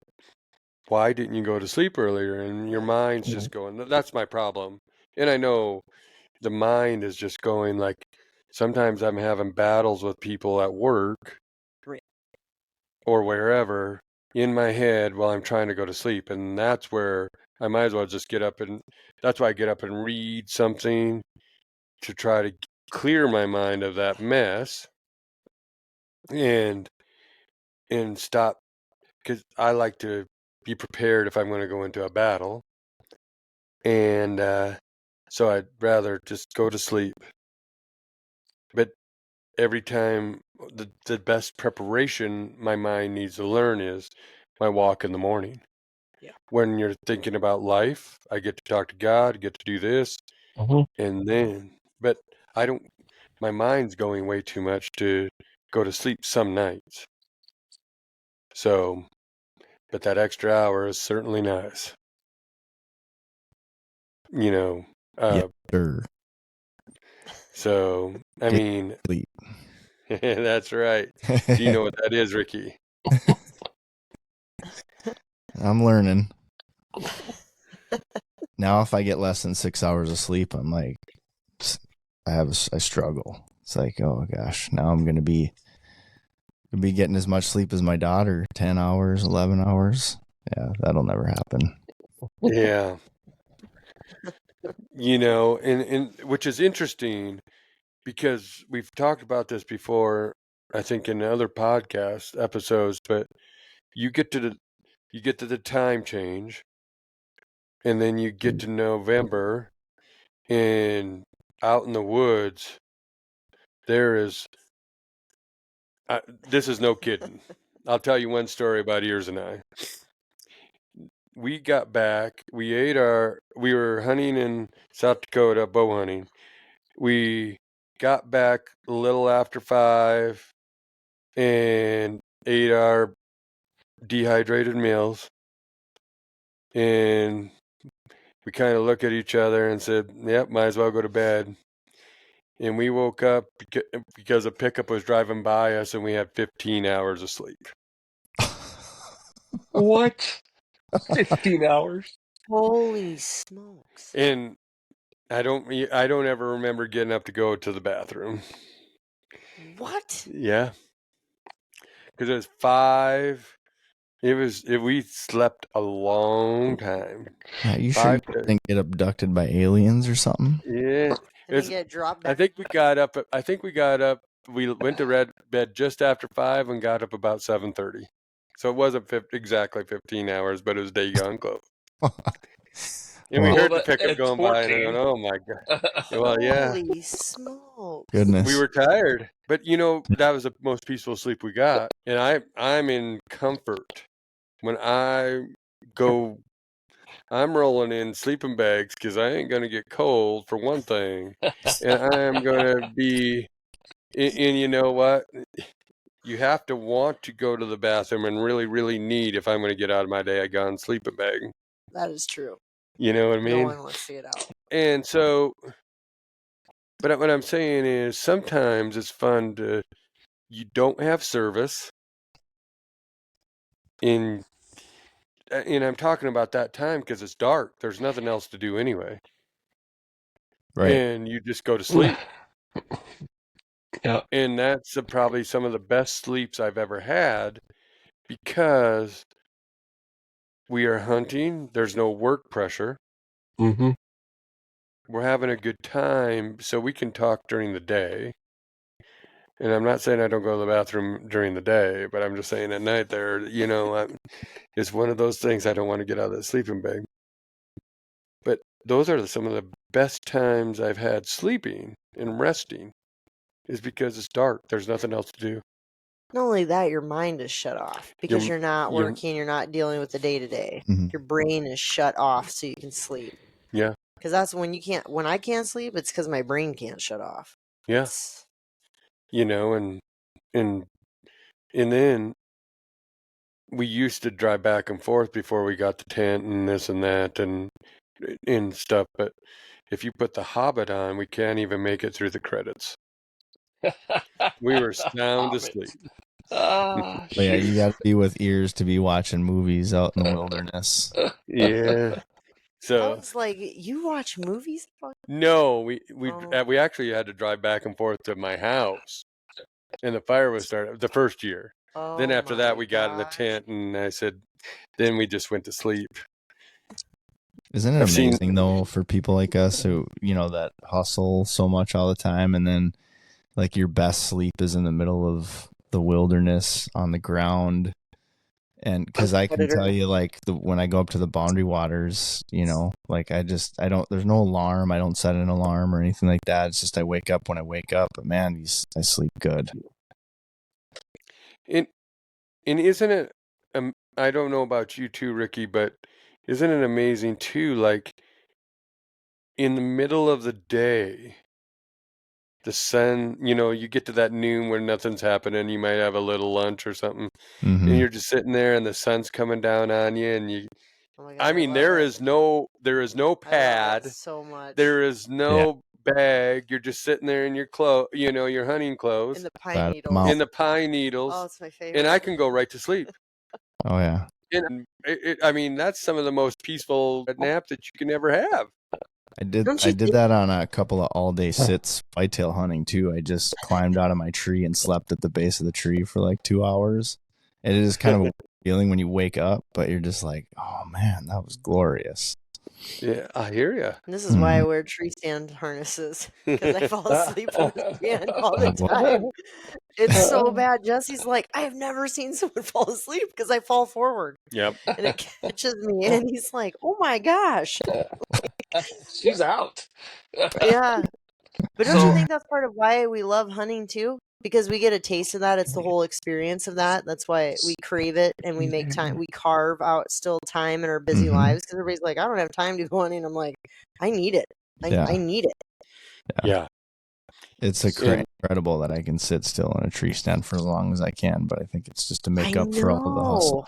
S2: why didn't you go to sleep earlier? And your mind's just going, that's my problem. And I know the mind is just going like, sometimes I'm having battles with people at work or wherever in my head while I'm trying to go to sleep. And that's where I might as well just get up, and that's why I get up and read something to try to clear my mind of that mess and stop, because I like to be prepared if I'm going to go into a battle. And so I'd rather just go to sleep. But every time, the best preparation my mind needs to learn is my walk in the morning.
S4: Yeah.
S2: When you're thinking about life, I get to talk to God, get to do this, and then, but I don't, my mind's going way too much to go to sleep some nights. So, but that extra hour is certainly nice.
S3: Sure.
S2: So, I
S3: Get
S2: mean,
S3: sleep.
S2: that's right. Do you know what that is, Ricky?
S3: I'm learning. Now, if I get less than 6 hours of sleep, I'm like, I struggle. It's like, oh gosh, now I'm gonna be getting as much sleep as my daughter, 10 hours, 11 hours. Yeah, that'll never happen.
S2: Yeah. And which is interesting because we've talked about this before, I think in other podcast episodes, but you get to the time change, and then you get to November, and out in the woods, there is, this is no kidding. I'll tell you one story about Ears and I. We got back, we were hunting in South Dakota, bow hunting. We got back a little after 5 and ate our dehydrated meals. And we kind of looked at each other and said, yep, might as well go to bed. And we woke up because a pickup was driving by us, and we had 15 hours of sleep.
S5: What? 15 hours?
S4: Holy smokes.
S2: And I don't ever remember getting up to go to the bathroom.
S4: What?
S2: Yeah. Because it was 5. We slept a long time.
S3: Yeah, you sure you didn't get abducted by aliens or something?
S2: Yeah.
S4: And then get dropped down.
S2: I think we got up. We went to bed just after 5 and got up about 7:30. So it wasn't exactly 15 hours, but it was daggone close. And we
S3: Well,
S2: heard the pickup
S5: it's
S2: going by, and I
S5: 14.
S2: went, "Oh my god!" Well, yeah,
S4: Holy smokes.
S3: goodness.
S2: we were tired, but that was the most peaceful sleep we got, and I'm in comfort when I go. I'm rolling in sleeping bags because I ain't gonna get cold for one thing, and I am gonna be. And you know what? You have to want to go to the bathroom and really, really need. If I'm going to get out of my day, I go in sleeping bag.
S4: That is true.
S2: You know what I
S4: No
S2: mean?
S4: one wants to get out.
S2: And so, but what I'm saying is sometimes it's fun you don't have service. And I'm talking about that time because it's dark. There's nothing else to do anyway.
S3: Right.
S2: And you just go to sleep.
S5: Yeah.
S2: And that's probably some of the best sleeps I've ever had because we are hunting. There's no work pressure.
S5: Mm-hmm.
S2: We're having a good time, so we can talk during the day. And I'm not saying I don't go to the bathroom during the day, but I'm just saying at night there, it's one of those things I don't want to get out of that sleeping bag. But those are some of the best times I've had sleeping and resting is because it's dark. There's nothing else to do.
S4: Not only that, your mind is shut off because you're not working, you're not dealing with the day to day. Your brain is shut off so you can sleep.
S2: Yeah.
S4: Because that's when when I can't sleep, it's because my brain can't shut off.
S2: Yeah. And then we used to drive back and forth before we got the tent and this and that and stuff. But if you put The Hobbit on, we can't even make it through the credits. We were sound asleep.
S5: Ah,
S3: But yeah, you
S5: shoot.
S3: got to be with ears to be watching movies out in the wilderness.
S2: Yeah.
S4: I
S2: So
S4: was like, you watch movies?
S2: no,
S4: Oh.
S2: we actually had to drive back and forth to my house, and the fire was started the first year. Then
S4: Oh
S2: after that,
S4: my
S2: we got in the
S4: gosh.
S2: tent, and I said, then we just went to sleep.
S3: Isn't it
S2: I've seen.
S3: amazing though for people like us who, that hustle so much all the time, and then like your best sleep is in the middle of the wilderness on the ground. And because I can tell you, like, when I go up to the Boundary Waters, like I don't, there's no alarm. I don't set an alarm or anything like that. It's just I wake up when I wake up. But man, I sleep good.
S2: And isn't it? I don't know about you too, Ricky, but isn't it amazing too? Like in the middle of the day, the sun. You get to that noon where nothing's happening. You might have a little lunch or something, and you're just sitting there, and the sun's coming down on you, and you.
S4: Oh my God,
S2: I mean,
S4: love
S2: there
S4: it.
S2: is no
S4: I love
S2: pad.
S4: it so much.
S2: There is no bag. You're just sitting there in your your hunting clothes,
S4: In the pine
S3: Flat
S4: needles.
S2: in the pine needles,
S4: Oh, it's my favorite.
S2: and I can go right to sleep.
S3: Oh yeah.
S2: And I mean, that's some of the most peaceful nap that you can ever have.
S3: I did
S4: Don't you think?
S3: that on a couple of all day sits whitetail hunting too. I just climbed out of my tree and slept at the base of the tree for like 2 hours. It is kind of a feeling when you wake up, but you're just like, oh man, that was glorious.
S2: Yeah, I hear you.
S4: This is why I wear tree stand harnesses, because I fall asleep on the stand all the
S3: Oh,
S4: time. It's so bad. Jesse's like, I have never seen someone fall asleep because I fall forward
S2: Yep.
S4: and it catches me. And he's like, oh my gosh.
S5: She's out.
S4: Yeah. But don't you
S5: So,
S4: think that's part of why we love hunting too? Because we get a taste of that. It's the whole experience of that. That's why we crave it and we make time. We carve out still time in our busy lives because everybody's like, I don't have time to go hunting. I'm like, I need it. I need it.
S2: Yeah.
S3: It's incredible that I can sit still in a tree stand for as long as I can, but I think it's just to make up for all of the hustle.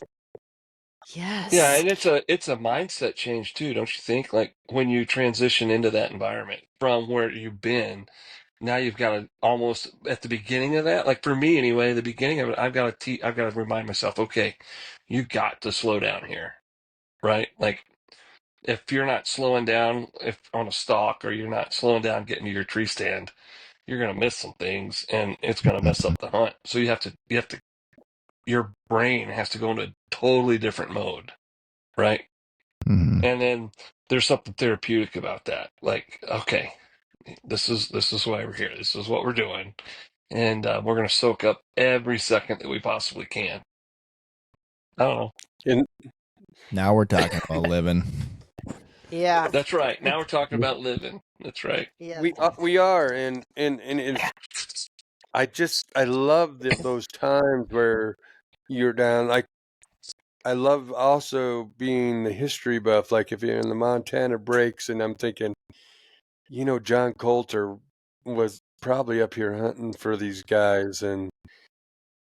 S4: Yes.
S5: yeah, and it's a mindset change too, don't you think? Like when you transition into that environment from where you've been, now you've got to almost at the beginning of that. Like for me anyway, the beginning of it, I've got to remind myself, okay, you got to slow down here, right? Like if you're not slowing down if on a stalk or you're not slowing down getting to your tree stand, you're gonna miss some things and it's gonna mess up the hunt. So you have to your brain has to go into a totally different mode, right? And then there's something therapeutic about that. Like, okay, this is why we're here. This is what we're doing, and we're gonna soak up every second that we possibly can. I don't know.
S2: And
S3: Now we're talking about living.
S4: Yeah.
S5: That's right. Now we're talking about living. That's right.
S4: Yeah.
S2: we are, and it's, I love those times where you're down. Like I love also being the history buff. Like if you're in the Montana breaks, and I'm thinking, John Coulter was probably up here hunting for these guys, and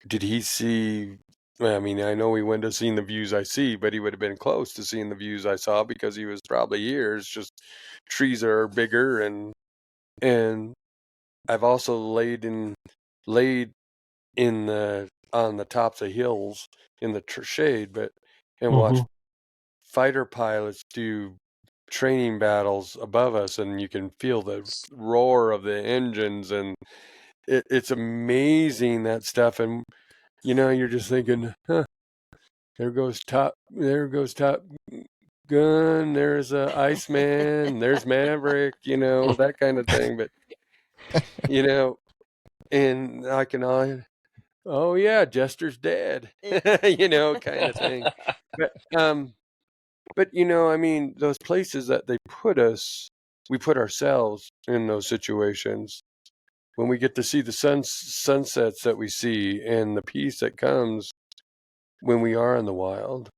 S2: did he see? I mean, I know he wouldn't have seen the views I see, but he would have been close to seeing the views I saw because he was probably here. It's just trees are bigger, and I've also laid in the on the tops of hills in the shade, and watch fighter pilots do training battles above us, and you can feel the roar of the engines, and it's amazing, that stuff. And you're just thinking, huh, there goes top gun, there's Iceman, there's Maverick, that kind of thing. But and I can oh yeah, Jester's dead, kind of thing. But I mean, those places that they put us, we put ourselves in those situations. When we get to see the sunsets that we see, and the peace that comes when we are in the wild,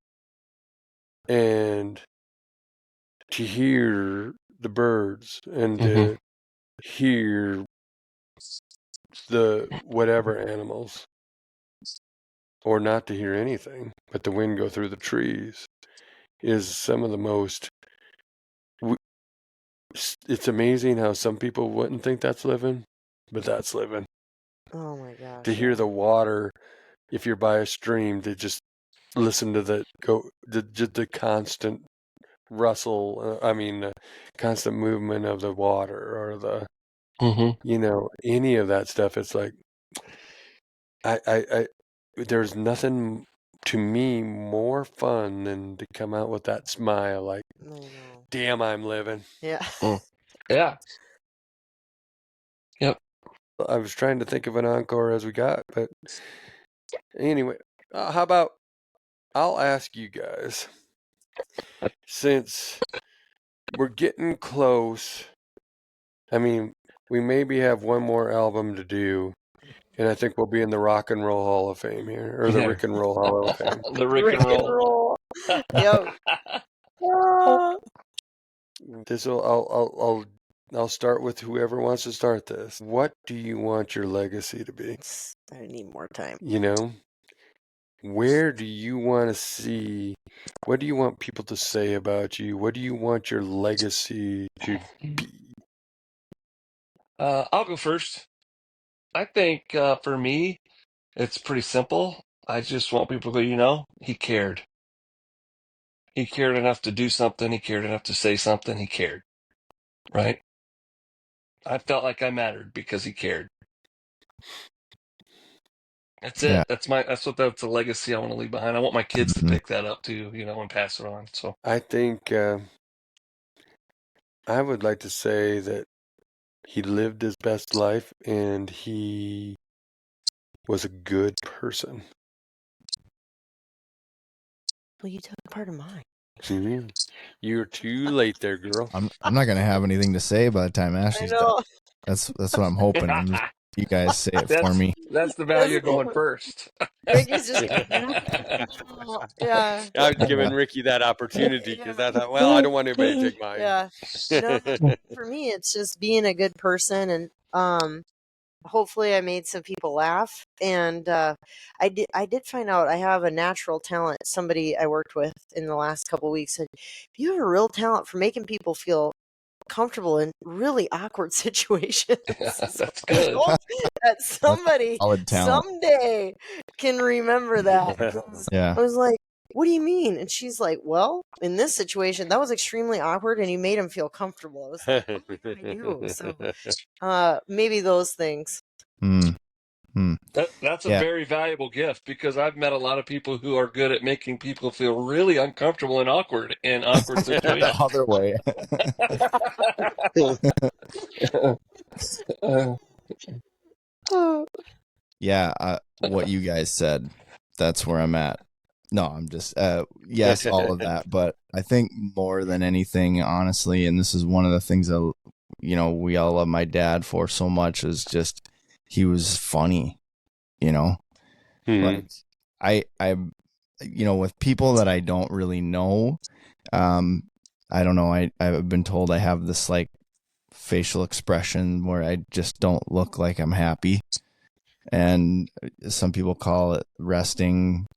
S2: and to hear the birds, and to hear the whatever animals, or not to hear anything but the wind go through the trees, is some of the most. It's amazing how some people wouldn't think that's living, but that's living.
S4: Oh my gosh.
S2: To hear the water, if you're by a stream, to just listen to the constant rustle. Constant movement of the water, or the any of that stuff. It's like I there's nothing to me more fun than to come out with that smile, like,
S4: I know.
S2: damn, I'm living.
S4: Yeah.
S5: Yeah. Yep.
S2: I was trying to think of an encore as we got, but anyway, how about I'll ask you guys, since we're getting close. I mean, we maybe have one more album to do, and I think we'll be in the Rock and Roll Hall of Fame here, or the
S5: Yeah.
S2: Rick and Roll Hall of Fame.
S5: The Rick and roll.
S4: Yep.
S2: I'll start with whoever wants to start this. What do you want your legacy to be?
S4: I need more time.
S2: Where do you want to see? What do you want people to say about you? What do you want your legacy to be?
S5: I'll go first. I think for me, it's pretty simple. I just want people to go, he cared. He cared enough to do something. He cared enough to say something. He cared. Right? I felt like I mattered because he cared. That's it.
S3: Yeah.
S5: That's the legacy I want to leave behind. I want my kids to pick that up too, and pass it on. So
S2: I think I would like to say that he lived his best life and he was a good person.
S4: Well, you took part of mine.
S2: Mm-hmm. You're too late there, girl.
S3: I'm not gonna have anything to say by the time Ashley's done. That's what I'm hoping. I'm just you guys say it for me.
S5: That's the value of going first.
S4: Ricky's just yeah.
S2: I was giving Ricky that opportunity because I thought, well, I don't want anybody to take mine.
S4: Yeah. No, for me, it's just being a good person, and hopefully I made some people laugh. And I did find out I have a natural talent. Somebody I worked with in the last couple of weeks said, you have a real talent for making people feel comfortable in really awkward situations.
S5: That's good.
S4: That somebody
S3: Solid talent.
S4: someday can remember that.
S3: Yeah.
S4: I was like, what do you mean? And she's like, well, in this situation, that was extremely awkward, and you made him feel comfortable. I was like, what do I do? So maybe those things.
S5: That's a very valuable gift, because I've met a lot of people who are good at making people feel really uncomfortable and awkward in awkward situations.
S3: The other way. Yeah, what you guys said, that's where I'm at. No, I'm just yes, all of that, but I think more than anything, honestly, and this is one of the things that we all love my dad for so much, is just he was funny, like I with people that I don't really know, I don't know, I've been told I have this like facial expression where I just don't look like I'm happy, and some people call it resting.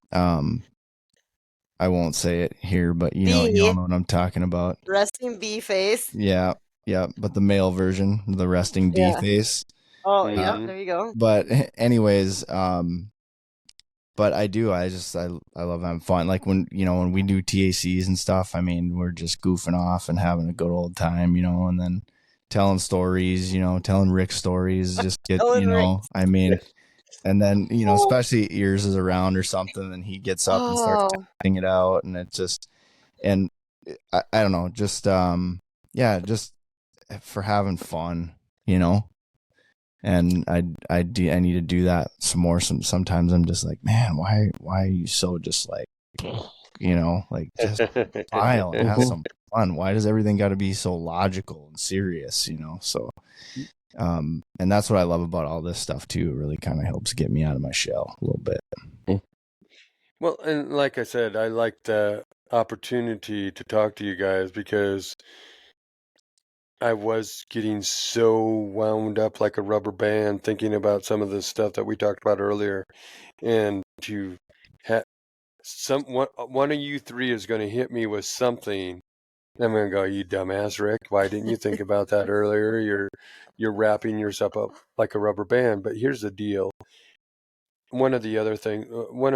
S3: I won't say it here, but you all know what I'm talking about.
S4: Resting B face.
S3: Yeah, but the male version, the resting D face.
S4: Oh, yeah, there you go.
S3: But anyways, but I love having fun. Like when we do TACs and stuff, I mean, we're just goofing off and having a good old time, and then telling stories, telling Rick stories, just get, I mean, and then, especially Ears is around or something, and he gets up and starts acting it out, and it's just, and I don't know, just, just for having fun, and I need to do that some more. Sometimes I'm just like, man, why are you so just like, like just smile and have some fun? Why does everything got to be so logical and serious, so and that's what I love about all this stuff too. It really kind of helps get me out of my shell a little bit.
S2: Well, and like I said, I like the opportunity to talk to you guys because I was getting so wound up like a rubber band thinking about some of the stuff that we talked about earlier, and to have one of you three is going to hit me with something. I'm going to go, you dumbass, Rick. Why didn't you think about that earlier? You're wrapping yourself up like a rubber band. But here's the deal. one of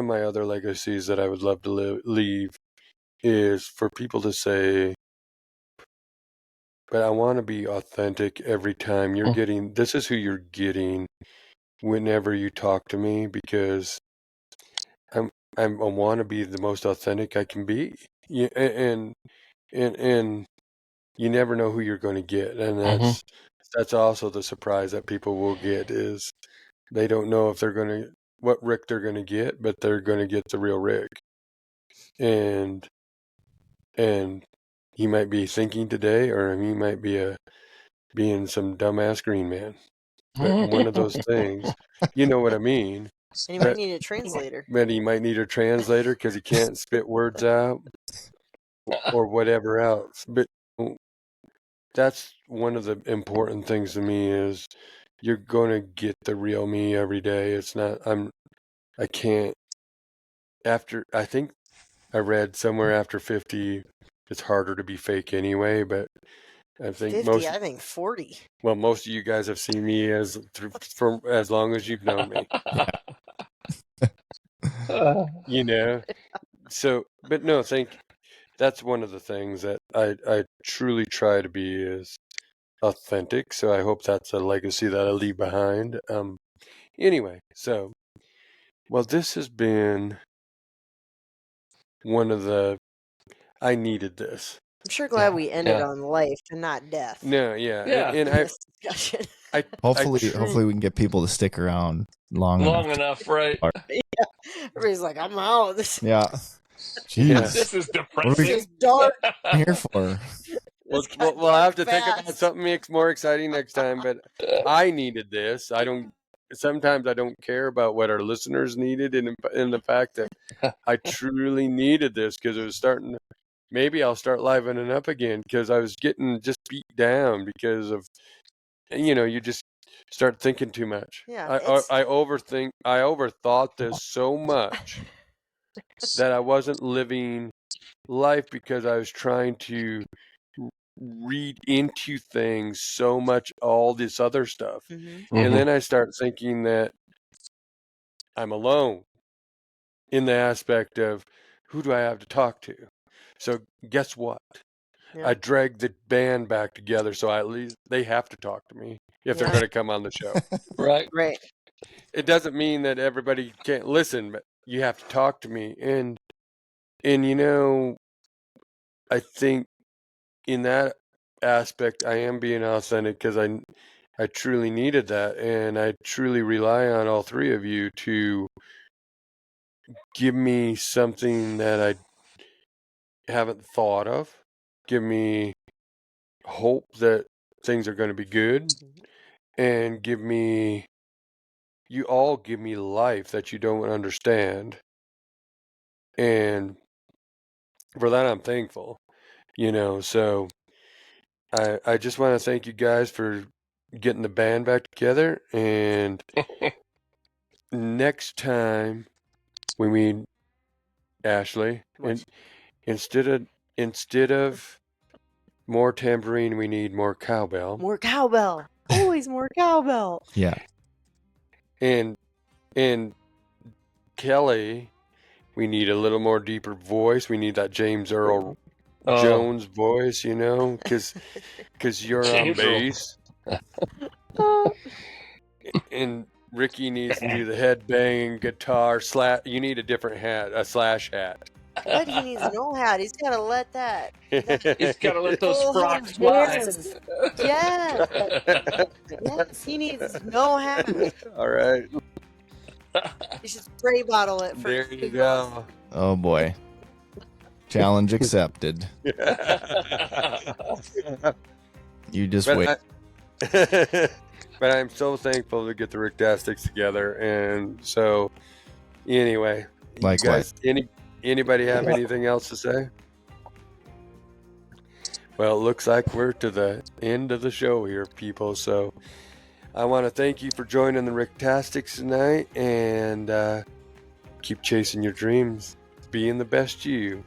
S2: my other legacies that I would love to leave is for people to say, but I want to be authentic every time you're getting, this is who you're getting whenever you talk to me, because I want to be the most authentic I can be. Yeah, and you never know who you're going to get, and that's also the surprise that people will get, is they don't know if they're going to what Rick they're going to get, but they're going to get the real Rick, and he might be thinking today, or he might be being some dumbass green man, but one of those things, you know what I mean.
S4: And you might need a translator.
S2: But he might need a translator because he can't spit words out or whatever else. But that's one of the important things to me, is you're going to get the real me every day. It's not, I can't, I think I read somewhere after 50, it's harder to be fake anyway, but I think
S4: 50, I think 40.
S2: Well, most of you guys have seen me for as long as you've known me. You know, so, but no, that's one of the things that I truly try to be, is authentic. So I hope that's a legacy that I leave behind. Anyway, so, well, this has been one of I needed this.
S4: I'm sure glad we ended on life and not death.
S2: No, yeah.
S5: Yeah.
S2: And
S4: This discussion.
S3: Hopefully we can get people to stick around long
S5: enough, right?
S4: Yeah. Everybody's like, I'm out.
S3: Yeah. Jeez.
S5: This is
S3: What are
S4: This
S3: we
S4: is dark.
S3: here for?
S2: We'll have to think about something more exciting next time, but I needed this. Sometimes I don't care about what our listeners needed, in the fact that I truly needed this, because it was maybe I'll start livening up again, because I was getting just beat down because of, you just start thinking too much.
S4: Yeah,
S2: I overthought this so much that I wasn't living life, because I was trying to read into things so much, all this other stuff.
S4: Mm-hmm.
S2: And then I start thinking that I'm alone in the aspect of, who do I have to talk to? So guess what?
S4: Yeah.
S2: I dragged the band back together, so at least they have to talk to me if they're going to come on the show.
S5: Right.
S2: It doesn't mean that everybody can't listen, but you have to talk to me. And I think in that aspect, I am being authentic, because I truly needed that, and I truly rely on all three of you to give me something that I haven't thought of, give me hope that things are going to be good, and you all give me life that you don't understand, and for that I'm thankful, so I just want to thank you guys for getting the band back together. And next time we meet Ashley, and instead of more tambourine, we need more cowbell.
S4: More cowbell. Always more cowbell.
S3: Yeah.
S2: And Kelly, we need a little more deeper voice. We need that James Earl Jones voice, because you're on bass. And Ricky needs to do the headbang guitar you need a different hat, a slash hat.
S4: But he needs no hat. He's got to let that.
S5: He's got to let those frocks fly.
S4: Yeah. Yes, he needs no hat.
S2: All right.
S4: You should spray bottle it.
S2: There you go.
S3: Oh boy. Challenge accepted. You just wait.
S2: But I'm so thankful to get the Ricktastics together, and so anyway,
S3: Likewise.
S2: You guys, anybody have anything else to say? Well, it looks like we're to the end of the show here, people. So I want to thank you for joining the Ricktastics tonight, and keep chasing your dreams, being the best you,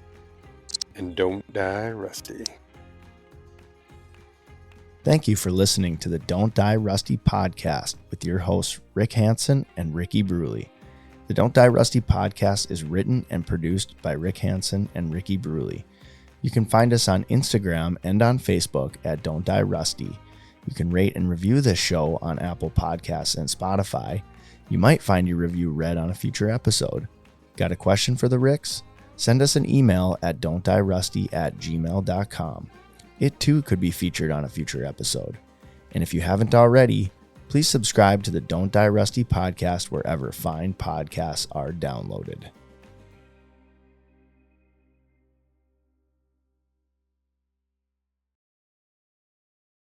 S2: and don't die rusty.
S3: Thank you for listening to the Don't Die Rusty podcast with your hosts, Rick Hansen and Ricky Bruley. The Don't Die Rusty podcast is written and produced by Rick Hansen and Ricky Bruley. You can find us on Instagram and on Facebook at Don't Die Rusty. You can rate and review this show on Apple Podcasts and Spotify. You might find your review read on a future episode. Got a question for the Ricks? Send us an email at don'tdierusty@gmail.com. It too could be featured on a future episode. And if you haven't already, please subscribe to the Don't Die Rusty podcast wherever fine podcasts are downloaded.